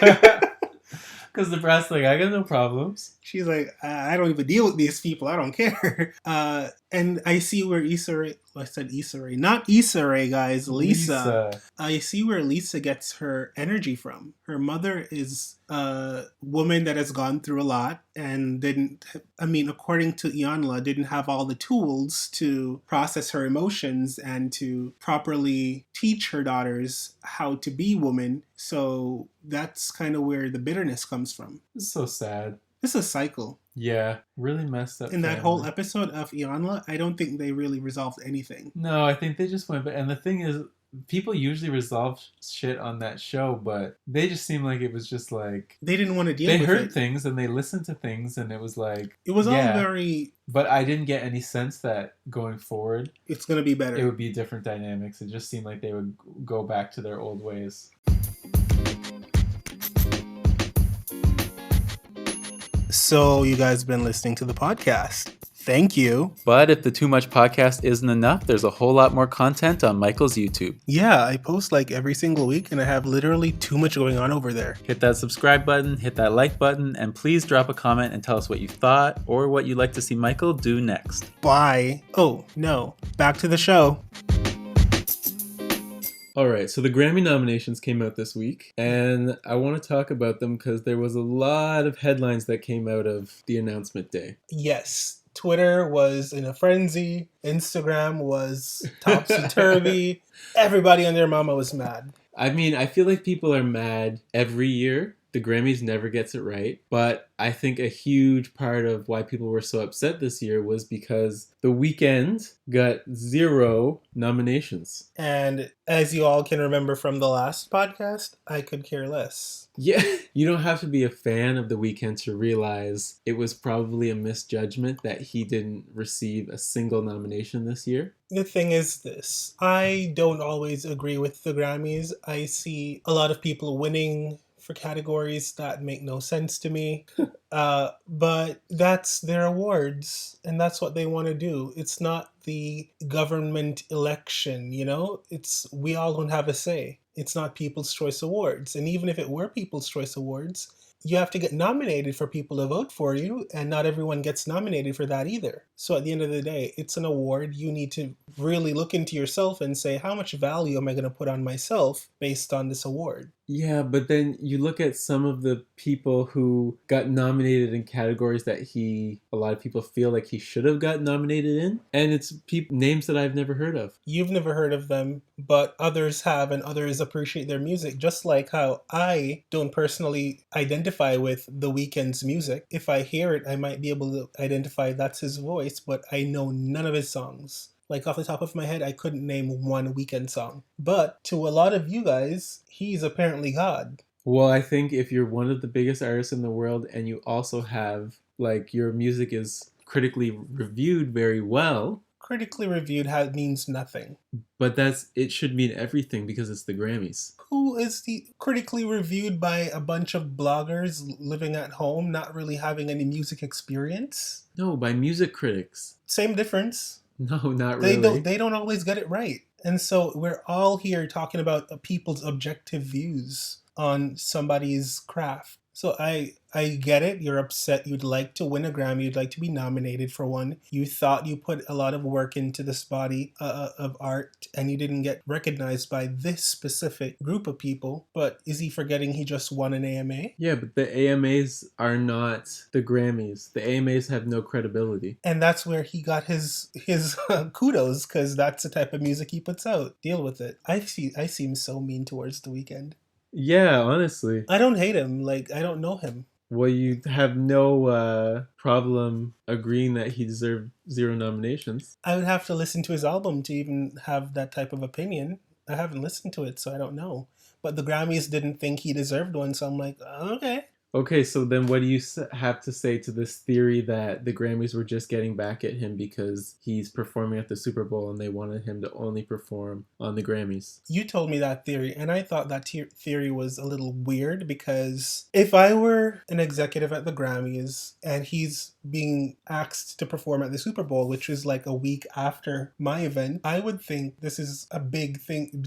[SPEAKER 2] Because the Brat's like, I got no problems.
[SPEAKER 1] She's like, I don't even deal with these people. I don't care. And I see where not Issa Rae, guys. Lisa. I see where Lisa gets her energy from. Her mother is a woman that has gone through a lot and according to Iyanla, didn't have all the tools to process her emotions and to properly teach her daughters how to be women. So that's kind of where the bitterness comes from.
[SPEAKER 2] It's so sad.
[SPEAKER 1] It's a cycle.
[SPEAKER 2] Yeah, really messed up.
[SPEAKER 1] In that whole episode of Iyanla, I don't think they really resolved anything.
[SPEAKER 2] No, I think they just went back. And the thing is, people usually resolve shit on that show, but they just seemed like it was just like...
[SPEAKER 1] They didn't want to deal with it.
[SPEAKER 2] They heard things and they listened to things, and it was like...
[SPEAKER 1] It was all very...
[SPEAKER 2] But I didn't get any sense that going forward...
[SPEAKER 1] It's going to be better.
[SPEAKER 2] It would be different dynamics. It just seemed like they would go back to their old ways.
[SPEAKER 1] So you guys have been listening to the podcast. Thank you.
[SPEAKER 2] But if the Too Much podcast isn't enough, there's a whole lot more content on Michael's YouTube.
[SPEAKER 1] Yeah, I post like every single week, and I have literally too much going on over there.
[SPEAKER 2] Hit that subscribe button, hit that like button, and please drop a comment and tell us what you thought or what you'd like to see Michael do next.
[SPEAKER 1] Bye. Oh, no. Back to the show.
[SPEAKER 2] Alright, so the Grammy nominations came out this week, and I want to talk about them because there was a lot of headlines that came out of the announcement day.
[SPEAKER 1] Yes, Twitter was in a frenzy, Instagram was topsy-turvy, everybody and their mama was mad.
[SPEAKER 2] I mean, I feel like people are mad every year. The Grammys never gets it right, but I think a huge part of why people were so upset this year was because TheWeeknd got 0 nominations.
[SPEAKER 1] And as you all can remember from the last podcast, I could care less.
[SPEAKER 2] Yeah, you don't have to be a fan of TheWeeknd to realize it was probably a misjudgment that he didn't receive a single nomination this year.
[SPEAKER 1] The thing is this, I don't always agree with the Grammys. I see a lot of people winning for categories that make no sense to me. But that's their awards, and that's what they want to do. It's not the government election, we all don't have a say. It's not People's Choice Awards. And even if it were People's Choice Awards, you have to get nominated for people to vote for you, and not everyone gets nominated for that either. So at the end of the day, it's an award. You need to really look into yourself and say, how much value am I going to put on myself based on this award?
[SPEAKER 2] Yeah, but then you look at some of the people who got nominated in categories that a lot of people feel like he should have got nominated in, and it's names that I've never heard of.
[SPEAKER 1] You've never heard of them, but others have, and others appreciate their music, just like how I don't personally identify with TheWeeknd's music. If I hear it, I might be able to identify that's his voice, but I know none of his songs. Like, off the top of my head, I couldn't name one Weeknd song. But to a lot of you guys, he's apparently God.
[SPEAKER 2] Well, I think if you're one of the biggest artists in the world and you also have, like, your music is critically reviewed very well.
[SPEAKER 1] Critically reviewed means nothing.
[SPEAKER 2] But it should mean everything because it's the Grammys.
[SPEAKER 1] Who is the critically reviewed by a bunch of bloggers living at home, not really having any music experience?
[SPEAKER 2] No, by music critics.
[SPEAKER 1] Same difference.
[SPEAKER 2] No, not really.
[SPEAKER 1] They don't always get it right. And so we're all here talking about people's objective views on somebody's craft. So I get it. You're upset. You'd like to win a Grammy. You'd like to be nominated for one. You thought you put a lot of work into this body of art, and you didn't get recognized by this specific group of people. But is he forgetting he just won an AMA?
[SPEAKER 2] Yeah, but the AMAs are not the Grammys. The AMAs have no credibility.
[SPEAKER 1] And that's where he got his kudos, because that's the type of music he puts out. Deal with it. I seem so mean towards The Weeknd.
[SPEAKER 2] Yeah, honestly.
[SPEAKER 1] I don't hate him. Like, I don't know him.
[SPEAKER 2] Well, you have no problem agreeing that he deserved 0 nominations.
[SPEAKER 1] I would have to listen to his album to even have that type of opinion. I haven't listened to it, so I don't know. But the Grammys didn't think he deserved one, so I'm like, okay.
[SPEAKER 2] Okay, so then what do you have to say to this theory that the Grammys were just getting back at him because he's performing at the Super Bowl and they wanted him to only perform on the Grammys?
[SPEAKER 1] You told me that theory, and I thought that theory was a little weird, because if I were an executive at the Grammys and he's being asked to perform at the Super Bowl, which is like a week after my event, I would think this is a big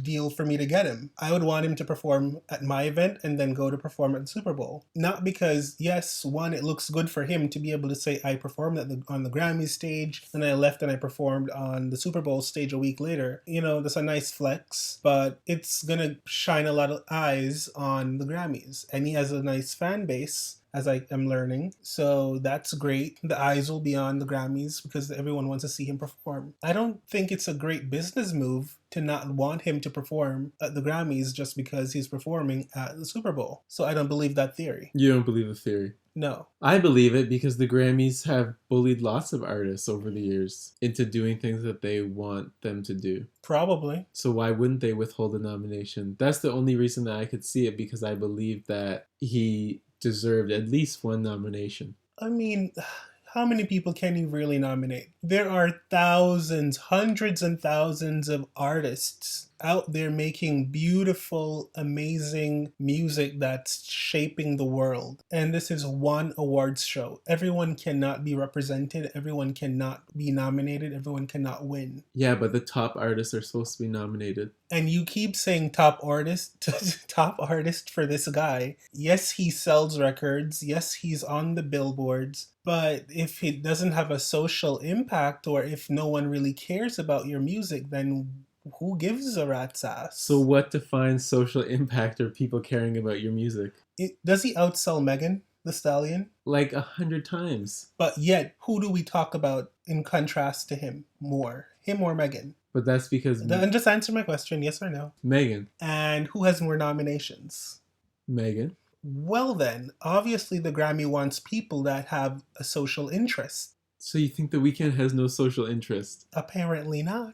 [SPEAKER 1] deal for me to get him. I would want him to perform at my event and then go to perform at the Super Bowl. Not because, yes, one, it looks good for him to be able to say, I performed on the Grammy stage, and I left and I performed on the Super Bowl stage a week later. You know, that's a nice flex, but it's gonna shine a lot of eyes on the Grammys. And he has a nice fan base, as I am learning. So that's great. The eyes will be on the Grammys because everyone wants to see him perform. I don't think it's a great business move to not want him to perform at the Grammys just because he's performing at the Super Bowl. So I don't believe that theory.
[SPEAKER 2] You don't believe the theory?
[SPEAKER 1] No.
[SPEAKER 2] I believe it because the Grammys have bullied lots of artists over the years into doing things that they want them to do.
[SPEAKER 1] Probably.
[SPEAKER 2] So why wouldn't they withhold a nomination? That's the only reason that I could see it, because I believe that he deserved at least 1 nomination.
[SPEAKER 1] I mean, how many people can you really nominate? There are thousands, hundreds and thousands of artists out there making beautiful, amazing music that's shaping the world. And this is one awards show. Everyone cannot be represented. Everyone cannot be nominated. Everyone cannot win.
[SPEAKER 2] Yeah, but the top artists are supposed to be nominated.
[SPEAKER 1] And you keep saying top artist for this guy. Yes, he sells records. Yes, he's on the billboards. But if it doesn't have a social impact, or if no one really cares about your music, then who gives a rat's ass?
[SPEAKER 2] So what defines social impact or people caring about your music?
[SPEAKER 1] Does he outsell Megan Thee Stallion?
[SPEAKER 2] Like 100 times.
[SPEAKER 1] But yet, who do we talk about in contrast to him more? Him or Megan?
[SPEAKER 2] But that's because...
[SPEAKER 1] And just answer my question, yes or no.
[SPEAKER 2] Megan.
[SPEAKER 1] And who has more nominations?
[SPEAKER 2] Megan.
[SPEAKER 1] Well then, obviously the Grammy wants people that have a social interest.
[SPEAKER 2] So you think The Weeknd has no social interest?
[SPEAKER 1] Apparently not.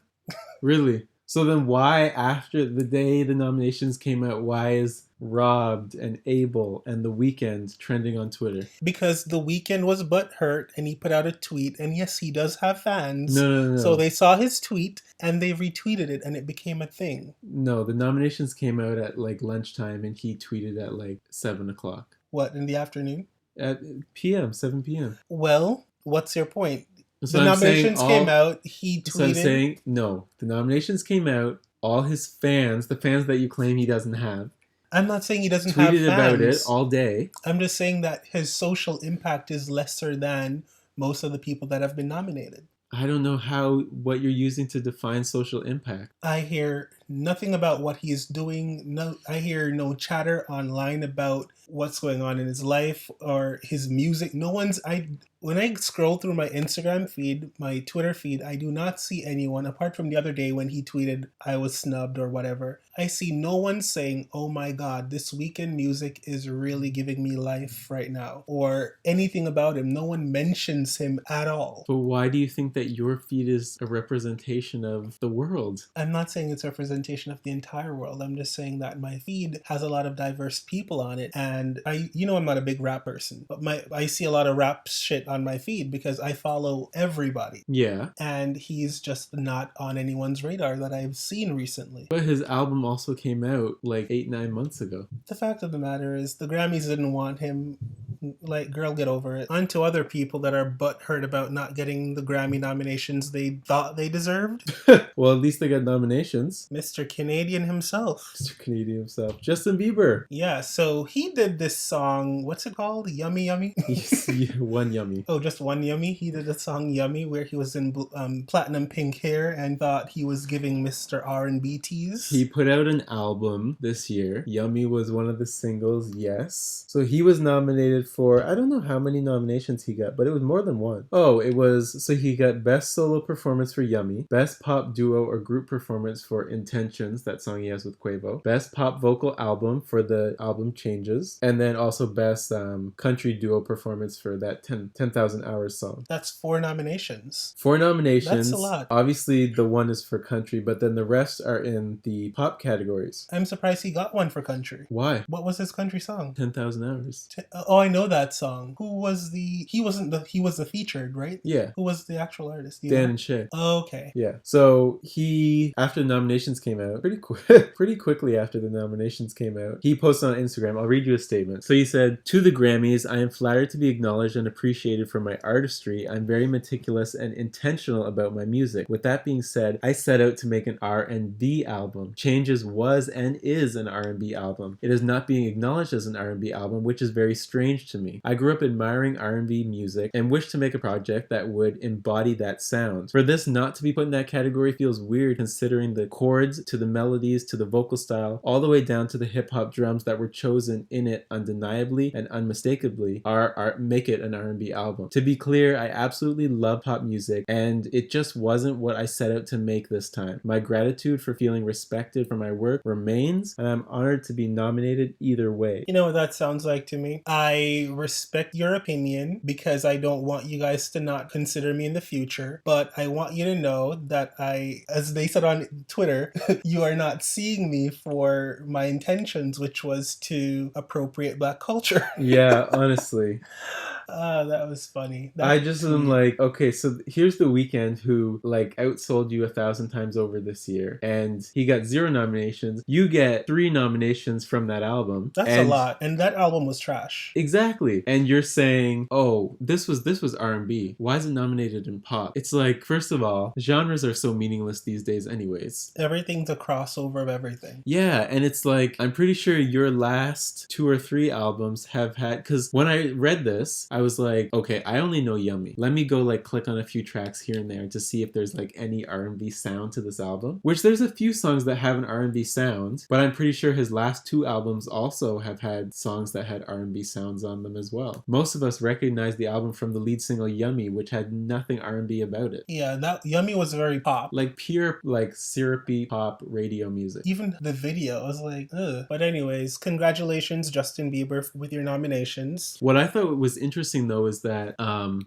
[SPEAKER 2] Really? So then why, after the day the nominations came out, why is Robbed and Abel and The Weeknd trending on Twitter?
[SPEAKER 1] Because The Weeknd was butthurt and he put out a tweet, and yes, he does have fans.
[SPEAKER 2] No.
[SPEAKER 1] So they saw his tweet and they retweeted it and it became a thing.
[SPEAKER 2] No, the nominations came out at like lunchtime and he tweeted at like 7 o'clock.
[SPEAKER 1] What, in the afternoon?
[SPEAKER 2] At 7 p.m.
[SPEAKER 1] Well, what's your point?
[SPEAKER 2] So
[SPEAKER 1] the nominations came out, he tweeted...
[SPEAKER 2] So I'm saying, no, the nominations came out, all his fans, the fans that you claim he doesn't have,
[SPEAKER 1] I'm not saying he doesn't have
[SPEAKER 2] Tweeted about it
[SPEAKER 1] fans.
[SPEAKER 2] all day.
[SPEAKER 1] I'm just saying that his social impact is lesser than most of the people that have been nominated.
[SPEAKER 2] I don't know what you're using to define social impact.
[SPEAKER 1] I hear nothing about what he's doing. No, I hear no chatter online about what's going on in his life or his music. When I scroll through my Instagram feed, my Twitter feed, I do not see anyone, apart from the other day when he tweeted I was snubbed or whatever. I see no one saying, oh my god, this Weeknd music is really giving me life right now, or anything about him. No one mentions him at all.
[SPEAKER 2] But why do you think that your feed is a representation of the world?
[SPEAKER 1] I'm not saying it's a representation of the entire world. I'm just saying that my feed has a lot of diverse people on it, and I'm not a big rap person, but I see a lot of rap shit on my feed because I follow everybody.
[SPEAKER 2] Yeah.
[SPEAKER 1] And he's just not on anyone's radar that I've seen recently.
[SPEAKER 2] But his album also came out like 8-9 months ago.
[SPEAKER 1] The fact of the matter is the Grammys didn't want him. Like, girl, get over it. On to other people that are butthurt about not getting the Grammy nominations they thought they deserved.
[SPEAKER 2] Well, at least they got nominations.
[SPEAKER 1] Mr. Canadian himself.
[SPEAKER 2] Mr. Canadian himself. Justin Bieber.
[SPEAKER 1] Yeah, so he did this song, what's it called? Yummy Yummy?
[SPEAKER 2] One Yummy.
[SPEAKER 1] Oh, just one Yummy? He did a song Yummy where he was in platinum pink hair and thought he was giving Mr. R&B tease.
[SPEAKER 2] He put out an album this year. Yummy was one of the singles, yes. So he was nominated for, I don't know how many nominations he got, but it was more than one. Oh, so he got Best Solo Performance for Yummy, Best Pop Duo or Group Performance for Intentions, that song he has with Quavo, Best Pop Vocal Album for the album Changes, and then also Best Country Duo Performance for that 10,000 Hours song.
[SPEAKER 1] That's 4 nominations.
[SPEAKER 2] 4 nominations.
[SPEAKER 1] That's a lot.
[SPEAKER 2] Obviously, the one is for country, but then the rest are in the pop categories.
[SPEAKER 1] I'm surprised he got one for country.
[SPEAKER 2] Why?
[SPEAKER 1] What was his country song?
[SPEAKER 2] 10,000 Hours.
[SPEAKER 1] Oh, I know that song. He was the featured, right?
[SPEAKER 2] Yeah.
[SPEAKER 1] Who was the actual artist?
[SPEAKER 2] Dan and Shay.
[SPEAKER 1] Oh, okay.
[SPEAKER 2] Yeah. So after the nominations came out, pretty quickly after the nominations came out, he posted on Instagram. I'll read you a statement. So he said, "To the Grammys, I am flattered to be acknowledged and appreciated for my artistry. I'm very meticulous and intentional about my music. With that being said, I set out to make an R&B album. Changes was and is an R&B album. It is not being acknowledged as an R&B album, which is very strange to me. I grew up admiring R&B music and wished to make a project that would embody that sound. For this not to be put in that category feels weird considering the chords to the melodies to the vocal style all the way down to the hip-hop drums that were chosen in it undeniably and unmistakably make it an R&B album. To be clear, I absolutely love pop music and it just wasn't what I set out to make this time. My gratitude for feeling respected for my work remains and I'm honored to be nominated either way."
[SPEAKER 1] You know what that sounds like to me? I respect your opinion because I don't want you guys to not consider me in the future, but I want you to know that as they said on Twitter, you are not seeing me for my intentions, which was to appropriate Black culture.
[SPEAKER 2] Yeah, honestly.
[SPEAKER 1] That was funny.
[SPEAKER 2] I just am like, okay, so here's The Weeknd who like outsold you 1,000 times over this year, and he got 0 nominations. You get 3 nominations from that album.
[SPEAKER 1] That's a lot, and that album was trash.
[SPEAKER 2] Exactly, and you're saying, oh, this was R&B. Why is it nominated in pop? It's like, first of all, genres are so meaningless these days, anyways.
[SPEAKER 1] Everything's a crossover of everything.
[SPEAKER 2] Yeah, and it's like, I'm pretty sure your last 2 or 3 albums have had, because when I read this, I was like, okay, I only know Yummy. Let me go like click on a few tracks here and there to see if there's like any R&B sound to this album. Which there's a few songs that have an R&B sound, but I'm pretty sure his last 2 albums also have had songs that had R&B sounds on them as well. Most of us recognize the album from the lead single Yummy, which had nothing R&B about it.
[SPEAKER 1] Yeah, that Yummy was very pop.
[SPEAKER 2] Like pure like syrupy pop radio music.
[SPEAKER 1] Even the video, I was like, ugh. But anyways, congratulations, Justin Bieber, with your nominations.
[SPEAKER 2] What I thought was interesting though is that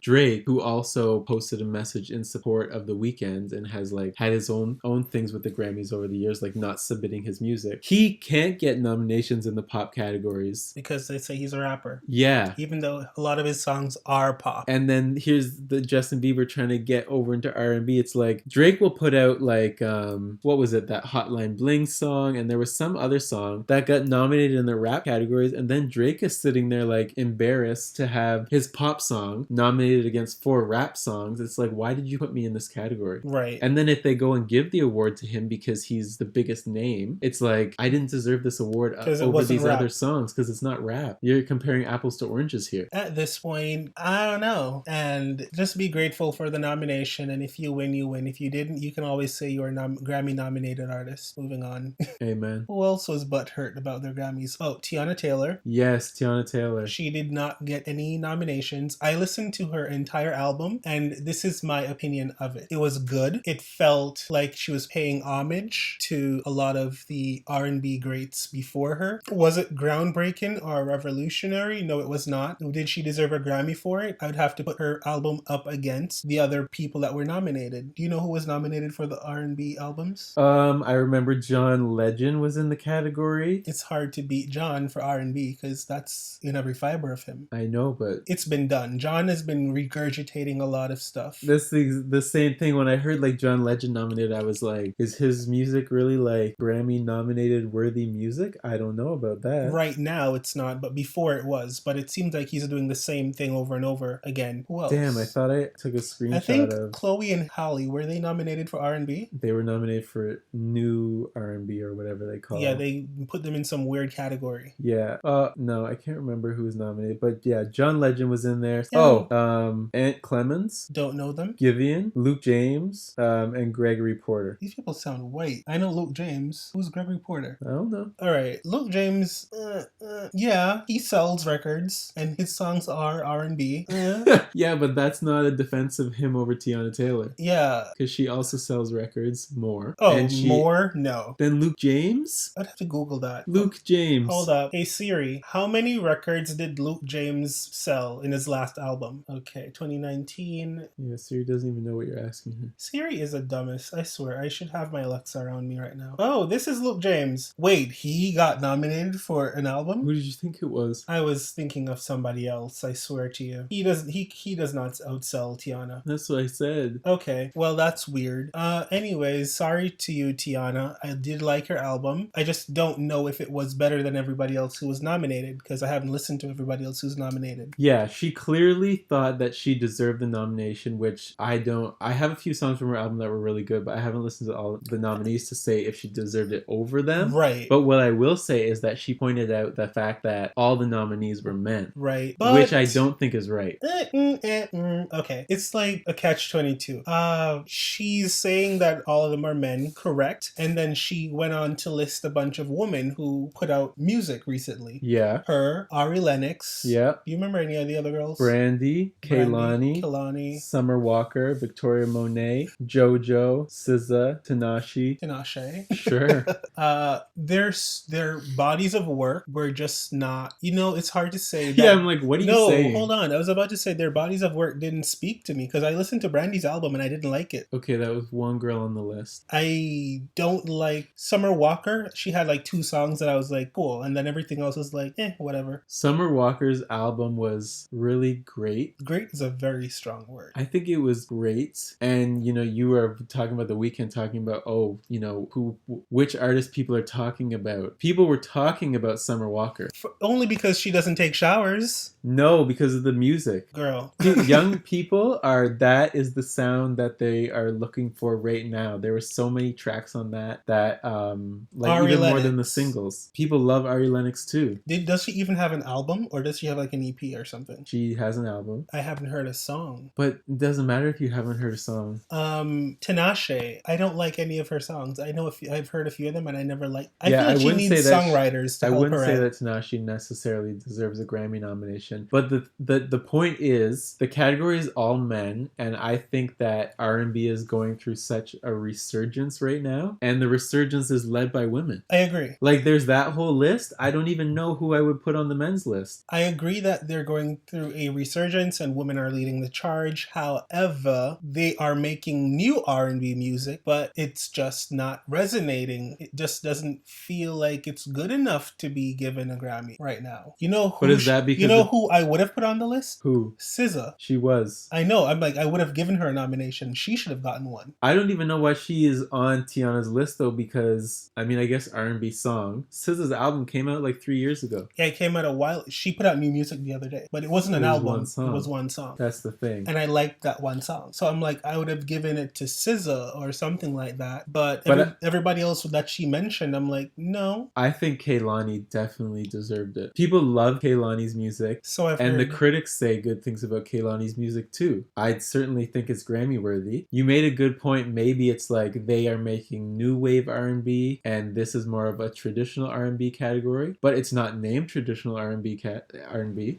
[SPEAKER 2] Drake, who also posted a message in support of The Weeknd and has like had his own things with the Grammys over the years, like not submitting his music, he can't get nominations in the pop categories
[SPEAKER 1] because they say he's a rapper.
[SPEAKER 2] Yeah, Yeah.
[SPEAKER 1] Even though a lot of his songs are pop.
[SPEAKER 2] And then here's the Justin Bieber trying to get over into R&B. It's like Drake will put out like what was it, that Hotline Bling song, and there was some other song that got nominated in the rap categories, and then Drake is sitting there like embarrassed to have his pop song nominated against 4 rap songs. It's like, why did you put me in this category?
[SPEAKER 1] Right.
[SPEAKER 2] And then if they go and give the award to him because he's the biggest name, it's like, I didn't deserve this award over these other songs because it's not rap. You're comparing apples to oranges here.
[SPEAKER 1] At this point, I don't know. And just be grateful for the nomination. And if you win, you win. If you didn't, you can always say you're a Grammy nominated artist. Moving on.
[SPEAKER 2] Amen.
[SPEAKER 1] Who else was butthurt about their Grammys? Oh, Teyana Taylor.
[SPEAKER 2] Yes, Teyana Taylor.
[SPEAKER 1] She did not get any nominations. I listened to her entire album, and this is my opinion of it. It was good. It felt like she was paying homage to a lot of the R&B greats before her. Was it groundbreaking or revolutionary? No, it was not. Did she deserve a Grammy for it? I would have to put her album up against the other people that were nominated. Do you know who was nominated for the R&B albums?
[SPEAKER 2] I remember John Legend was in the category.
[SPEAKER 1] It's hard to beat John for R&B because that's in every fiber of him.
[SPEAKER 2] I know, but
[SPEAKER 1] it's been done. John has been regurgitating a lot of stuff.
[SPEAKER 2] This is the same thing. When I heard like John Legend nominated, I was like, is his music really like Grammy nominated worthy music? I don't know about that.
[SPEAKER 1] Right now it's not, but before it was. But it seems like he's doing the same thing over and over again. Who else?
[SPEAKER 2] Damn, I thought I took a screenshot
[SPEAKER 1] I think
[SPEAKER 2] of
[SPEAKER 1] Chloe and Halle, were they nominated for R&B?
[SPEAKER 2] They were nominated for new R&B or whatever they call it.
[SPEAKER 1] Yeah, they put them in some weird category.
[SPEAKER 2] Yeah. No, I can't remember who was nominated, but yeah, John Legend was in there.
[SPEAKER 1] Yeah.
[SPEAKER 2] Aunt Clemens.
[SPEAKER 1] Don't know them.
[SPEAKER 2] Giveon, Luke James, and Gregory Porter.
[SPEAKER 1] These people sound white. I know Luke James. Who's Gregory Porter?
[SPEAKER 2] I don't know.
[SPEAKER 1] All right, Luke James. Yeah, he sells records, and his songs are R&B.
[SPEAKER 2] Yeah, but that's not a defense of him over Teyana Taylor.
[SPEAKER 1] Yeah,
[SPEAKER 2] because she also sells records more.
[SPEAKER 1] Oh,
[SPEAKER 2] and
[SPEAKER 1] more? No.
[SPEAKER 2] Then Luke James?
[SPEAKER 1] I'd have to Google that.
[SPEAKER 2] Luke James.
[SPEAKER 1] Hold up. Hey Siri, how many records did Luke James sell in his last album? Okay, 2019.
[SPEAKER 2] Yeah, Siri doesn't even know what you're asking her.
[SPEAKER 1] Siri is a dumbest. I swear. I should have my Alexa around me right now. Oh, this is Luke James. Wait, he got nominated for an album?
[SPEAKER 2] Who did you think it was?
[SPEAKER 1] I was thinking of somebody else, I swear to you. He does not outsell Teyana.
[SPEAKER 2] That's what I said.
[SPEAKER 1] Okay, well that's weird. Anyways, sorry to you, Teyana. I did like her album. I just don't know if it was better than everybody else who was nominated because I haven't listened to everybody else who's nominated.
[SPEAKER 2] Yeah, she clearly thought that she deserved the nomination, which I don't. I have a few songs from her album that were really good, but I haven't listened to all the nominees to say if she deserved it over them.
[SPEAKER 1] Right.
[SPEAKER 2] But what I will say is that she pointed out the fact that all the nominees were men.
[SPEAKER 1] Right.
[SPEAKER 2] Which I don't think is right.
[SPEAKER 1] Okay. It's like a catch-22. She's saying that all of them are men, correct? And then she went on to list a bunch of women who put out music recently.
[SPEAKER 2] Yeah.
[SPEAKER 1] Her, Ari Lennox.
[SPEAKER 2] Yeah.
[SPEAKER 1] Do you remember any of the other girls?
[SPEAKER 2] Brandy, Kehlani, Summer Walker, Victoria Monet, JoJo, SZA, Tinashe. Sure.
[SPEAKER 1] Their bodies of work were just not, it's hard to say that.
[SPEAKER 2] Yeah, I'm like, what are you saying?
[SPEAKER 1] No, hold on. I was about to say their bodies of work didn't speak to me because I listened to Brandy's album and I didn't like it.
[SPEAKER 2] Okay, that was one girl on the list.
[SPEAKER 1] I don't like Summer Walker. She had like 2 songs that I was like, cool. And then everything else was like, whatever.
[SPEAKER 2] Summer Walker's album was really great.
[SPEAKER 1] Great is a very strong word.
[SPEAKER 2] I think it was great. And, you were talking about The Weeknd, talking about, which artist people are talking about. People were talking about Summer Walker.
[SPEAKER 1] Only because she doesn't take showers.
[SPEAKER 2] No, because of the music.
[SPEAKER 1] Girl.
[SPEAKER 2] Young people that is the sound that they are looking for right now. There were so many tracks on that
[SPEAKER 1] Ari
[SPEAKER 2] even
[SPEAKER 1] Lennox.
[SPEAKER 2] more than the singles. People love Ari Lennox too.
[SPEAKER 1] Does she even have an album or does she have like an EP or something?
[SPEAKER 2] She has an album.
[SPEAKER 1] I haven't heard a song.
[SPEAKER 2] But it doesn't matter if you haven't heard a song.
[SPEAKER 1] Tinashe. I don't like any of her songs. I know I've heard a few of them and I never like. I
[SPEAKER 2] feel
[SPEAKER 1] like she needs songwriters to help her out.
[SPEAKER 2] I wouldn't say that Tinashe necessarily deserves a Grammy nomination. But the point is the category is all men, and I think that R&B is going through such a resurgence right now, and the resurgence is led by women.
[SPEAKER 1] I agree.
[SPEAKER 2] Like there's that whole list. I don't even know who I would put on the men's list.
[SPEAKER 1] I agree that they're going through a resurgence and women are leading the charge. However, they are making new R&B music, but it's just not resonating. It just doesn't feel like it's good enough to be given a Grammy right now.
[SPEAKER 2] But But is that because
[SPEAKER 1] you know who I would have put on the list?
[SPEAKER 2] who?
[SPEAKER 1] SZA.
[SPEAKER 2] She was.
[SPEAKER 1] I know. I'm like, I would have given her a nomination. She should have gotten one.
[SPEAKER 2] I don't even know why she is on Tiana's list though, because I mean, I guess R&B song. SZA's album came out like 3 years ago.
[SPEAKER 1] Yeah, it came out a while. She put out new music the other day, but it wasn't an
[SPEAKER 2] It was
[SPEAKER 1] album.
[SPEAKER 2] one song.
[SPEAKER 1] It was one song.
[SPEAKER 2] That's the thing.
[SPEAKER 1] And I liked that one song. So I'm like, I would have given it to SZA or something like that. But everybody else that she mentioned, I'm like, no.
[SPEAKER 2] I think Kehlani definitely deserved it. People love Kehlani's music.
[SPEAKER 1] So I've
[SPEAKER 2] and
[SPEAKER 1] heard.
[SPEAKER 2] The critics say good things about Kehlani's music too. I'd certainly think it's Grammy worthy. You made a good point. Maybe it's like they are making new wave R&B and this is more of a traditional R&B category, but it's not named traditional R&B.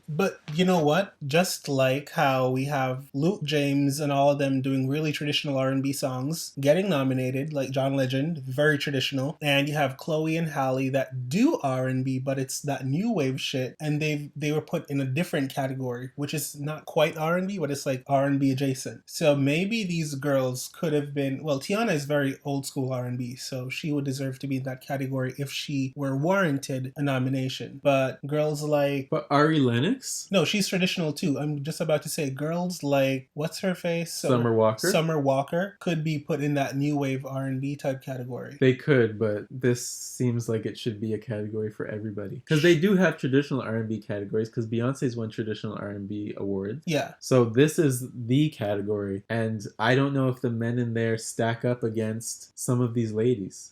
[SPEAKER 1] But you know what? Just like how we have Luke James and all of them doing really traditional R&B songs getting nominated, like John Legend, very traditional, and you have Chloe and Halle that do R&B, but it's that new wave shit, and they were put in a different category, which is not quite R&B, but it's like R&B adjacent. So maybe these girls could have been, well, Teyana is very old school R&B, so she would deserve to be in that category if she were warranted a nomination. But girls like...
[SPEAKER 2] But Ari Lennox?
[SPEAKER 1] No, she's traditional too. I'm just about to say girls like, what's her face?
[SPEAKER 2] Summer Walker?
[SPEAKER 1] Summer Walker could be put in that new wave R&B type category.
[SPEAKER 2] They could, but this seems like it should be a category for everybody. Because they do have traditional R&B categories, because Beyonce's won traditional R&B awards.
[SPEAKER 1] Yeah.
[SPEAKER 2] So this is the category, and I don't know if the men in there stack up against some of these ladies.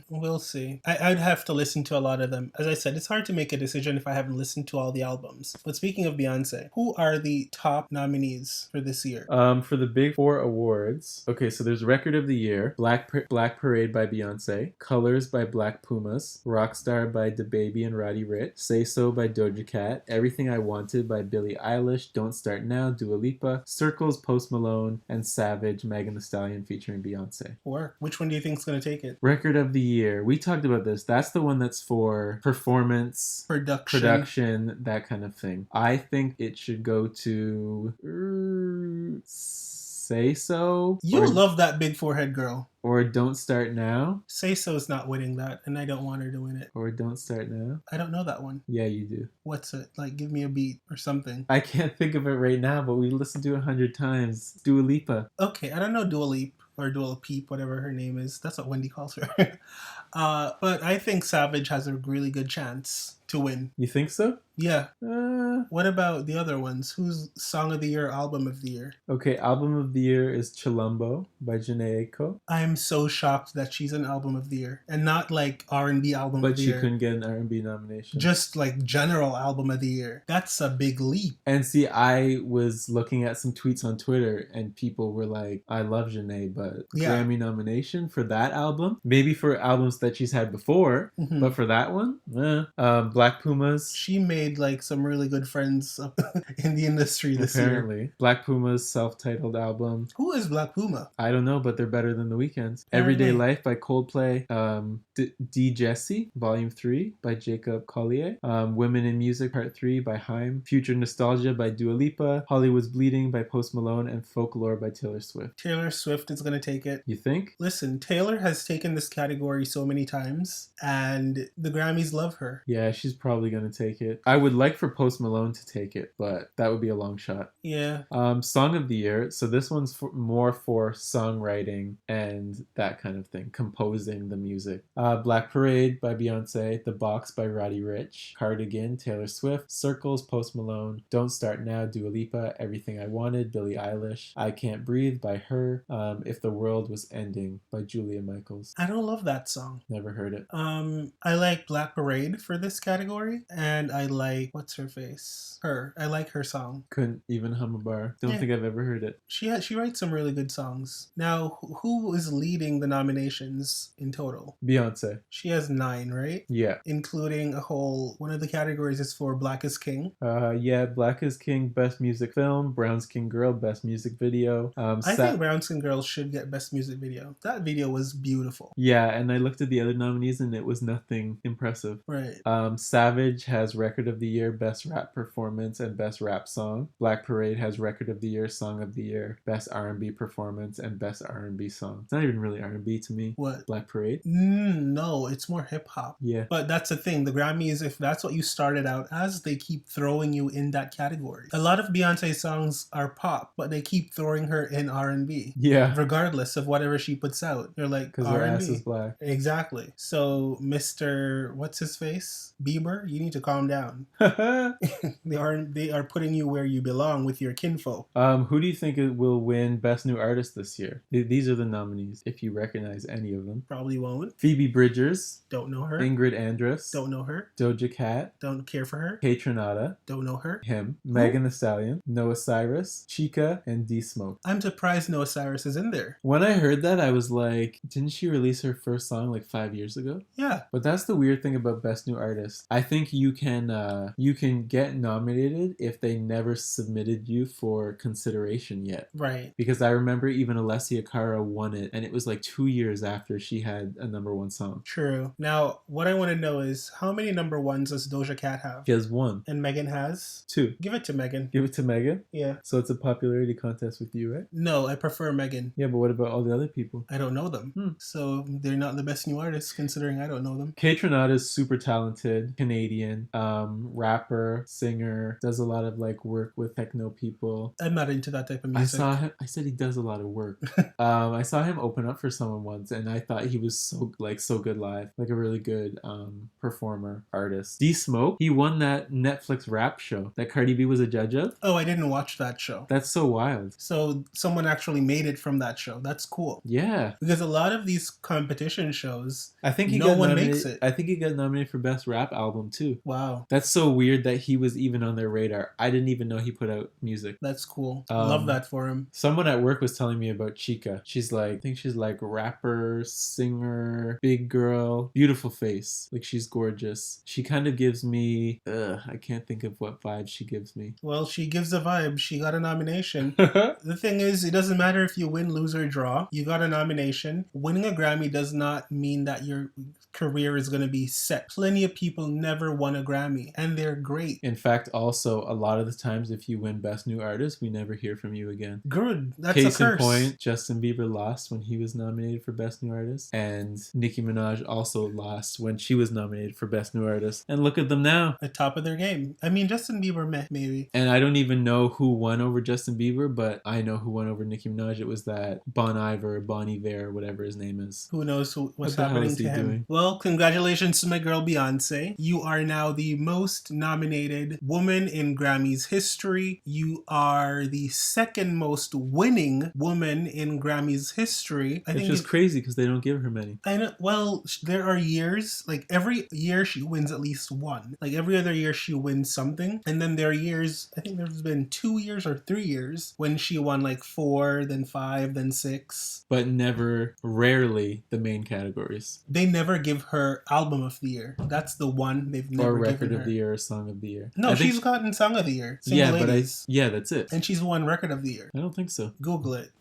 [SPEAKER 1] We'll see. I'd have to listen to a lot of them. As I said, it's hard to make a decision if I haven't listened to all the albums. But speaking of Beyonce, who are the top nominees for this year?
[SPEAKER 2] For the Big Four awards, okay, so there's Record of the Year, Black Parade by Beyonce, Colors by Black Pumas, Rockstar by DaBaby and Roddy Ricch, Say So by Doja Cat, Everything I Wanted by Billie Eilish, Don't Start Now, Dua Lipa, Circles, Post Malone, and Savage, Megan Thee Stallion featuring Beyonce.
[SPEAKER 1] Which one do you think is going to take it?
[SPEAKER 2] Record of the Year. We talked about this. That's the one that's for performance, production, that kind of thing. I think it should go to Say So.
[SPEAKER 1] You love that big forehead girl.
[SPEAKER 2] Or Don't Start Now.
[SPEAKER 1] Say So's not winning that, and I don't want her to win it.
[SPEAKER 2] Or Don't Start Now.
[SPEAKER 1] I don't know that one.
[SPEAKER 2] Yeah, you do.
[SPEAKER 1] What's it? Like, give me a beat or something.
[SPEAKER 2] I can't think of it right now, but we listened to it 100 times. Dua Lipa.
[SPEAKER 1] Okay, I don't know Dua Lipa or Dua Peep, whatever her name is. That's what Wendy calls her. But I think Savage has a really good chance to win.
[SPEAKER 2] You think so?
[SPEAKER 1] Yeah. What about the other ones? Who's Song of the Year, Album of the Year?
[SPEAKER 2] Okay, Album of the Year is Chilombo by Jhené Aiko.
[SPEAKER 1] I'm so shocked that she's an Album of the Year. And not like R&B Album of the Year.
[SPEAKER 2] But she couldn't get an R&B nomination.
[SPEAKER 1] Just like general Album of the Year. That's a big leap.
[SPEAKER 2] And see, I was looking at some tweets on Twitter and people were like, I love Jhené, but Grammy nomination for that album? Maybe for albums that she's had before, but for that one? Black Pumas.
[SPEAKER 1] She made like some really good friends in the industry this year.
[SPEAKER 2] Black Puma's self-titled album.
[SPEAKER 1] Who is Black Puma?
[SPEAKER 2] I don't know, but they're better than The Weeknd. Everyday Life by Coldplay. D. Jessie, Volume 3 by Jacob Collier. Women in Music Part 3 by Haim. Future Nostalgia by Dua Lipa. Hollywood's Bleeding by Post Malone. And Folklore by Taylor Swift.
[SPEAKER 1] Taylor Swift is going to take it.
[SPEAKER 2] You think?
[SPEAKER 1] Listen, Taylor has taken this category so many times and the Grammys love her.
[SPEAKER 2] Yeah, she's probably going to take it. I would like for Post Malone to take it, but that would be a long shot.
[SPEAKER 1] Yeah.
[SPEAKER 2] Song of the Year. So this one's more for songwriting and that kind of thing. Composing the music. Black Parade by Beyonce. The Box by Roddy Ricch. Cardigan, Taylor Swift. Circles, Post Malone. Don't Start Now, Dua Lipa. Everything I Wanted, Billie Eilish. I Can't Breathe by Her. If the World Was Ending by Julia Michaels.
[SPEAKER 1] I don't love that song.
[SPEAKER 2] Never heard it.
[SPEAKER 1] I like Black Parade for this category, and I like, what's her face? Her. I like her song.
[SPEAKER 2] Couldn't even hum a bar. Don't think I've ever heard it.
[SPEAKER 1] She writes some really good songs. Now, who is leading the nominations in total?
[SPEAKER 2] Beyonce.
[SPEAKER 1] She has 9, right?
[SPEAKER 2] Yeah.
[SPEAKER 1] Including one of the categories is for Black is King.
[SPEAKER 2] Yeah, Black is King, Best Music Film. Brown Skin Girl, Best Music Video.
[SPEAKER 1] I think Brown Skin Girl should get Best Music Video. That video was beautiful.
[SPEAKER 2] Yeah, and I looked at the other nominees and it was nothing impressive.
[SPEAKER 1] Right.
[SPEAKER 2] Savage has Record of the Year, Best Rap Performance, and Best Rap Song. Black Parade has Record of the Year, Song of the Year, Best R&B Performance, and Best R&B Song. It's not even really R&B to me.
[SPEAKER 1] What?
[SPEAKER 2] Black Parade?
[SPEAKER 1] No, it's more hip hop.
[SPEAKER 2] Yeah.
[SPEAKER 1] But that's the thing. The Grammys, if that's what you started out as, they keep throwing you in that category. A lot of Beyonce songs are pop, but they keep throwing her in R&B.
[SPEAKER 2] Yeah.
[SPEAKER 1] Regardless of whatever she puts out. They're like,
[SPEAKER 2] Because her ass is black.
[SPEAKER 1] Exactly. So, Mr. What's his face? Bieber, you need to calm down. They are putting you where you belong with your kinfolk.
[SPEAKER 2] Who do you think will win Best New Artist this year? These are the nominees, if you recognize any of them.
[SPEAKER 1] Probably won't.
[SPEAKER 2] Phoebe Bridgers.
[SPEAKER 1] Don't know her.
[SPEAKER 2] Ingrid Andress.
[SPEAKER 1] Don't know her.
[SPEAKER 2] Doja Cat.
[SPEAKER 1] Don't care for her.
[SPEAKER 2] Kaytranada.
[SPEAKER 1] Don't know her.
[SPEAKER 2] Him. Megan Thee Stallion. Noah Cyrus. Chica. And D-Smoke.
[SPEAKER 1] I'm surprised Noah Cyrus is in there.
[SPEAKER 2] When I heard that, I was like, didn't she release her first song like 5 years ago?
[SPEAKER 1] Yeah.
[SPEAKER 2] But that's the weird thing about Best New Artist. I think you can get nominated if they never submitted you for consideration yet.
[SPEAKER 1] Right.
[SPEAKER 2] Because I remember even Alessia Cara won it, and it was like 2 years after she had a #1 song.
[SPEAKER 1] True. Now, what I want to know is how many #1s does Doja Cat have?
[SPEAKER 2] She has 1.
[SPEAKER 1] And Megan has?
[SPEAKER 2] 2.
[SPEAKER 1] Give it to Megan.
[SPEAKER 2] Give it to Megan?
[SPEAKER 1] Yeah.
[SPEAKER 2] So it's a popularity contest with you, right?
[SPEAKER 1] No, I prefer Megan.
[SPEAKER 2] Yeah, but what about all the other people?
[SPEAKER 1] I don't know them. So they're not the best new artists considering I don't know them.
[SPEAKER 2] Kaytranada is super talented, Canadian, rapper, singer, does a lot of like work with techno people.
[SPEAKER 1] I'm not into that type of music.
[SPEAKER 2] I said he does a lot of work. I saw him open up for someone once, and I thought he was so good live, like a really good performer, artist. D-Smoke, he won that Netflix rap show that Cardi B was a judge of.
[SPEAKER 1] Oh, I didn't watch that show.
[SPEAKER 2] That's so wild.
[SPEAKER 1] So someone actually made it from that show. That's cool.
[SPEAKER 2] Yeah.
[SPEAKER 1] Because a lot of these competition shows,
[SPEAKER 2] I think
[SPEAKER 1] no one makes it.
[SPEAKER 2] I think he got nominated for Best Rap Album too.
[SPEAKER 1] Wow.
[SPEAKER 2] That's so weird that he was even on their radar. I didn't even know he put out music.
[SPEAKER 1] That's cool. Love that for him.
[SPEAKER 2] Someone at work was telling me about Chica. I think she's like rapper, singer, big girl, beautiful face. Like she's gorgeous. She kind of gives me, I can't think of what vibe she gives me.
[SPEAKER 1] Well, she gives a vibe. She got a nomination. The thing is, it doesn't matter if you win, lose, or draw. You got a nomination. Winning a Grammy does not mean that your career is going to be set. Plenty of people never won a Grammy, and they're great.
[SPEAKER 2] In fact, also, a lot of the times if you win Best New Artist, we never hear from you again.
[SPEAKER 1] Good. That's
[SPEAKER 2] Case
[SPEAKER 1] a curse.
[SPEAKER 2] in point, Justin Bieber lost when he was nominated for Best New Artist, and Nicki Minaj also lost when she was nominated for Best New Artist. And look at them now.
[SPEAKER 1] At top of their game. I mean, Justin Bieber, maybe.
[SPEAKER 2] And I don't even know who won over Justin Bieber, but I know who won over Nicki Minaj. It was that Bon Iver, whatever his name is.
[SPEAKER 1] Who knows what's
[SPEAKER 2] What the hell
[SPEAKER 1] happening
[SPEAKER 2] is
[SPEAKER 1] to
[SPEAKER 2] he
[SPEAKER 1] him.
[SPEAKER 2] doing?
[SPEAKER 1] Well, congratulations to my girl Beyonce. You are now the most nominated woman in Grammys history. You are the second most winning woman in Grammys history.
[SPEAKER 2] It's just crazy because they don't give her many.
[SPEAKER 1] I know. Well, there are years, like every year she wins at least one. Like every other year she wins something. And then there are years, I think there's been 2 years or 3 years when she won like 4, then 5, then 6.
[SPEAKER 2] But rarely the main categories.
[SPEAKER 1] They never give her Album of the Year. That's the one they've never
[SPEAKER 2] Or Record
[SPEAKER 1] given her.
[SPEAKER 2] of the Year or Song of the Year.
[SPEAKER 1] No, she's gotten Song of the Year.
[SPEAKER 2] Yeah,
[SPEAKER 1] Ladies.
[SPEAKER 2] that's it.
[SPEAKER 1] And she's won Record of the Year.
[SPEAKER 2] I don't think so.
[SPEAKER 1] Google it.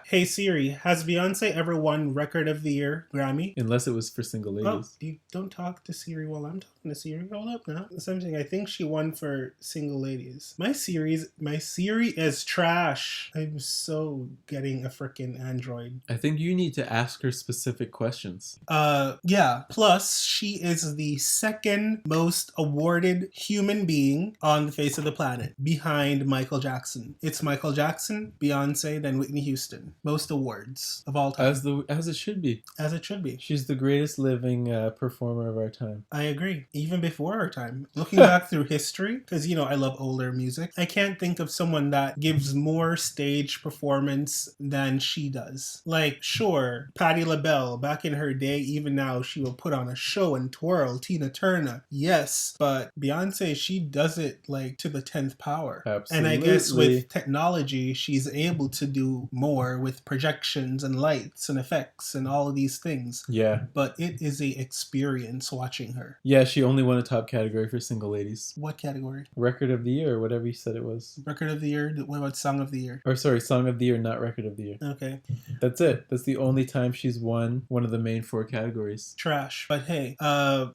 [SPEAKER 1] Hey Siri, has Beyonce ever won Record of the Year Grammy?
[SPEAKER 2] Unless it was for Single Ladies.
[SPEAKER 1] Oh, don't talk to Siri while I'm talking to Siri. Hold up now. Something I think she won for Single Ladies. My Siri is trash. I'm so getting a freaking Android.
[SPEAKER 2] I think you need to ask her specific questions.
[SPEAKER 1] Yeah. Plus, she is the second most awarded human being on the face of the planet, behind Michael Jackson. It's Michael Jackson, Beyonce, then Whitney Houston. Most awards of all time.
[SPEAKER 2] As it should be.
[SPEAKER 1] As it should be.
[SPEAKER 2] She's the greatest living performer of our time.
[SPEAKER 1] I agree. Even before our time. Looking back through history, because, I love older music, I can't think of someone that gives more stage performance than she does. Like, sure, Patti LaBelle, back in her day, even now, she will put on a show and twirl. Tina Turner, yes. But Beyonce, she does it, like, to the 10th power.
[SPEAKER 2] Absolutely.
[SPEAKER 1] And I guess with technology, she's able to do more with projections and lights and effects and all of these things.
[SPEAKER 2] Yeah.
[SPEAKER 1] But it is a experience watching her.
[SPEAKER 2] Yeah, she only won a top category for Single Ladies.
[SPEAKER 1] What category?
[SPEAKER 2] Record of the Year, or whatever you said it was.
[SPEAKER 1] Record of the Year? What about Song of the Year?
[SPEAKER 2] Or sorry, Song of the Year, not Record of the Year.
[SPEAKER 1] Okay.
[SPEAKER 2] That's it. That's the only time she's won one of the main 4 categories.
[SPEAKER 1] Trash. But hey,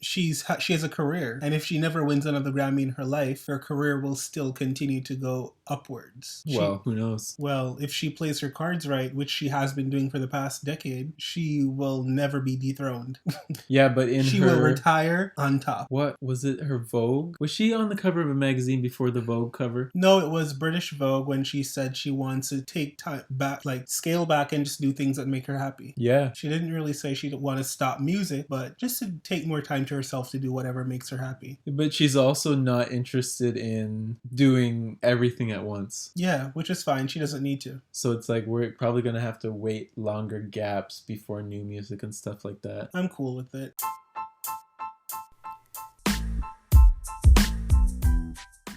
[SPEAKER 1] she's she has a career. And if she never wins another Grammy in her life, her career will still continue to go upwards.
[SPEAKER 2] Well, who knows?
[SPEAKER 1] Well, if she plays her cards right, which she has been doing for the past decade, she will never be dethroned.
[SPEAKER 2] Yeah, but
[SPEAKER 1] she will retire on top.
[SPEAKER 2] What was it? Her Vogue? Was she on the cover of a magazine before the Vogue cover?
[SPEAKER 1] No, it was British Vogue when she said she wants to take time back, like scale back and just do things that make her happy.
[SPEAKER 2] Yeah.
[SPEAKER 1] She didn't really say she'd want to stop music, but just to take more time to herself to do whatever makes her happy.
[SPEAKER 2] But she's also not interested in doing everything at once.
[SPEAKER 1] Yeah, which is fine. She doesn't need to.
[SPEAKER 2] So it's like we're probably going to have to wait longer gaps before new music and stuff like that.
[SPEAKER 1] I'm cool with it.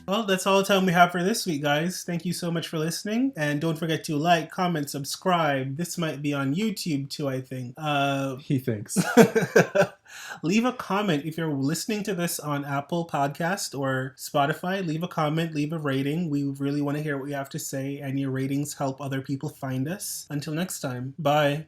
[SPEAKER 1] Well, that's all the time we have for this week, guys. Thank you so much for listening. And don't forget to like, comment, subscribe. This might be on YouTube too, I think.
[SPEAKER 2] He thinks.
[SPEAKER 1] Leave a comment if you're listening to this on Apple Podcast or Spotify. Leave a comment, leave a rating. We really want to hear what you have to say, and your ratings help other people find us. Until next time, bye.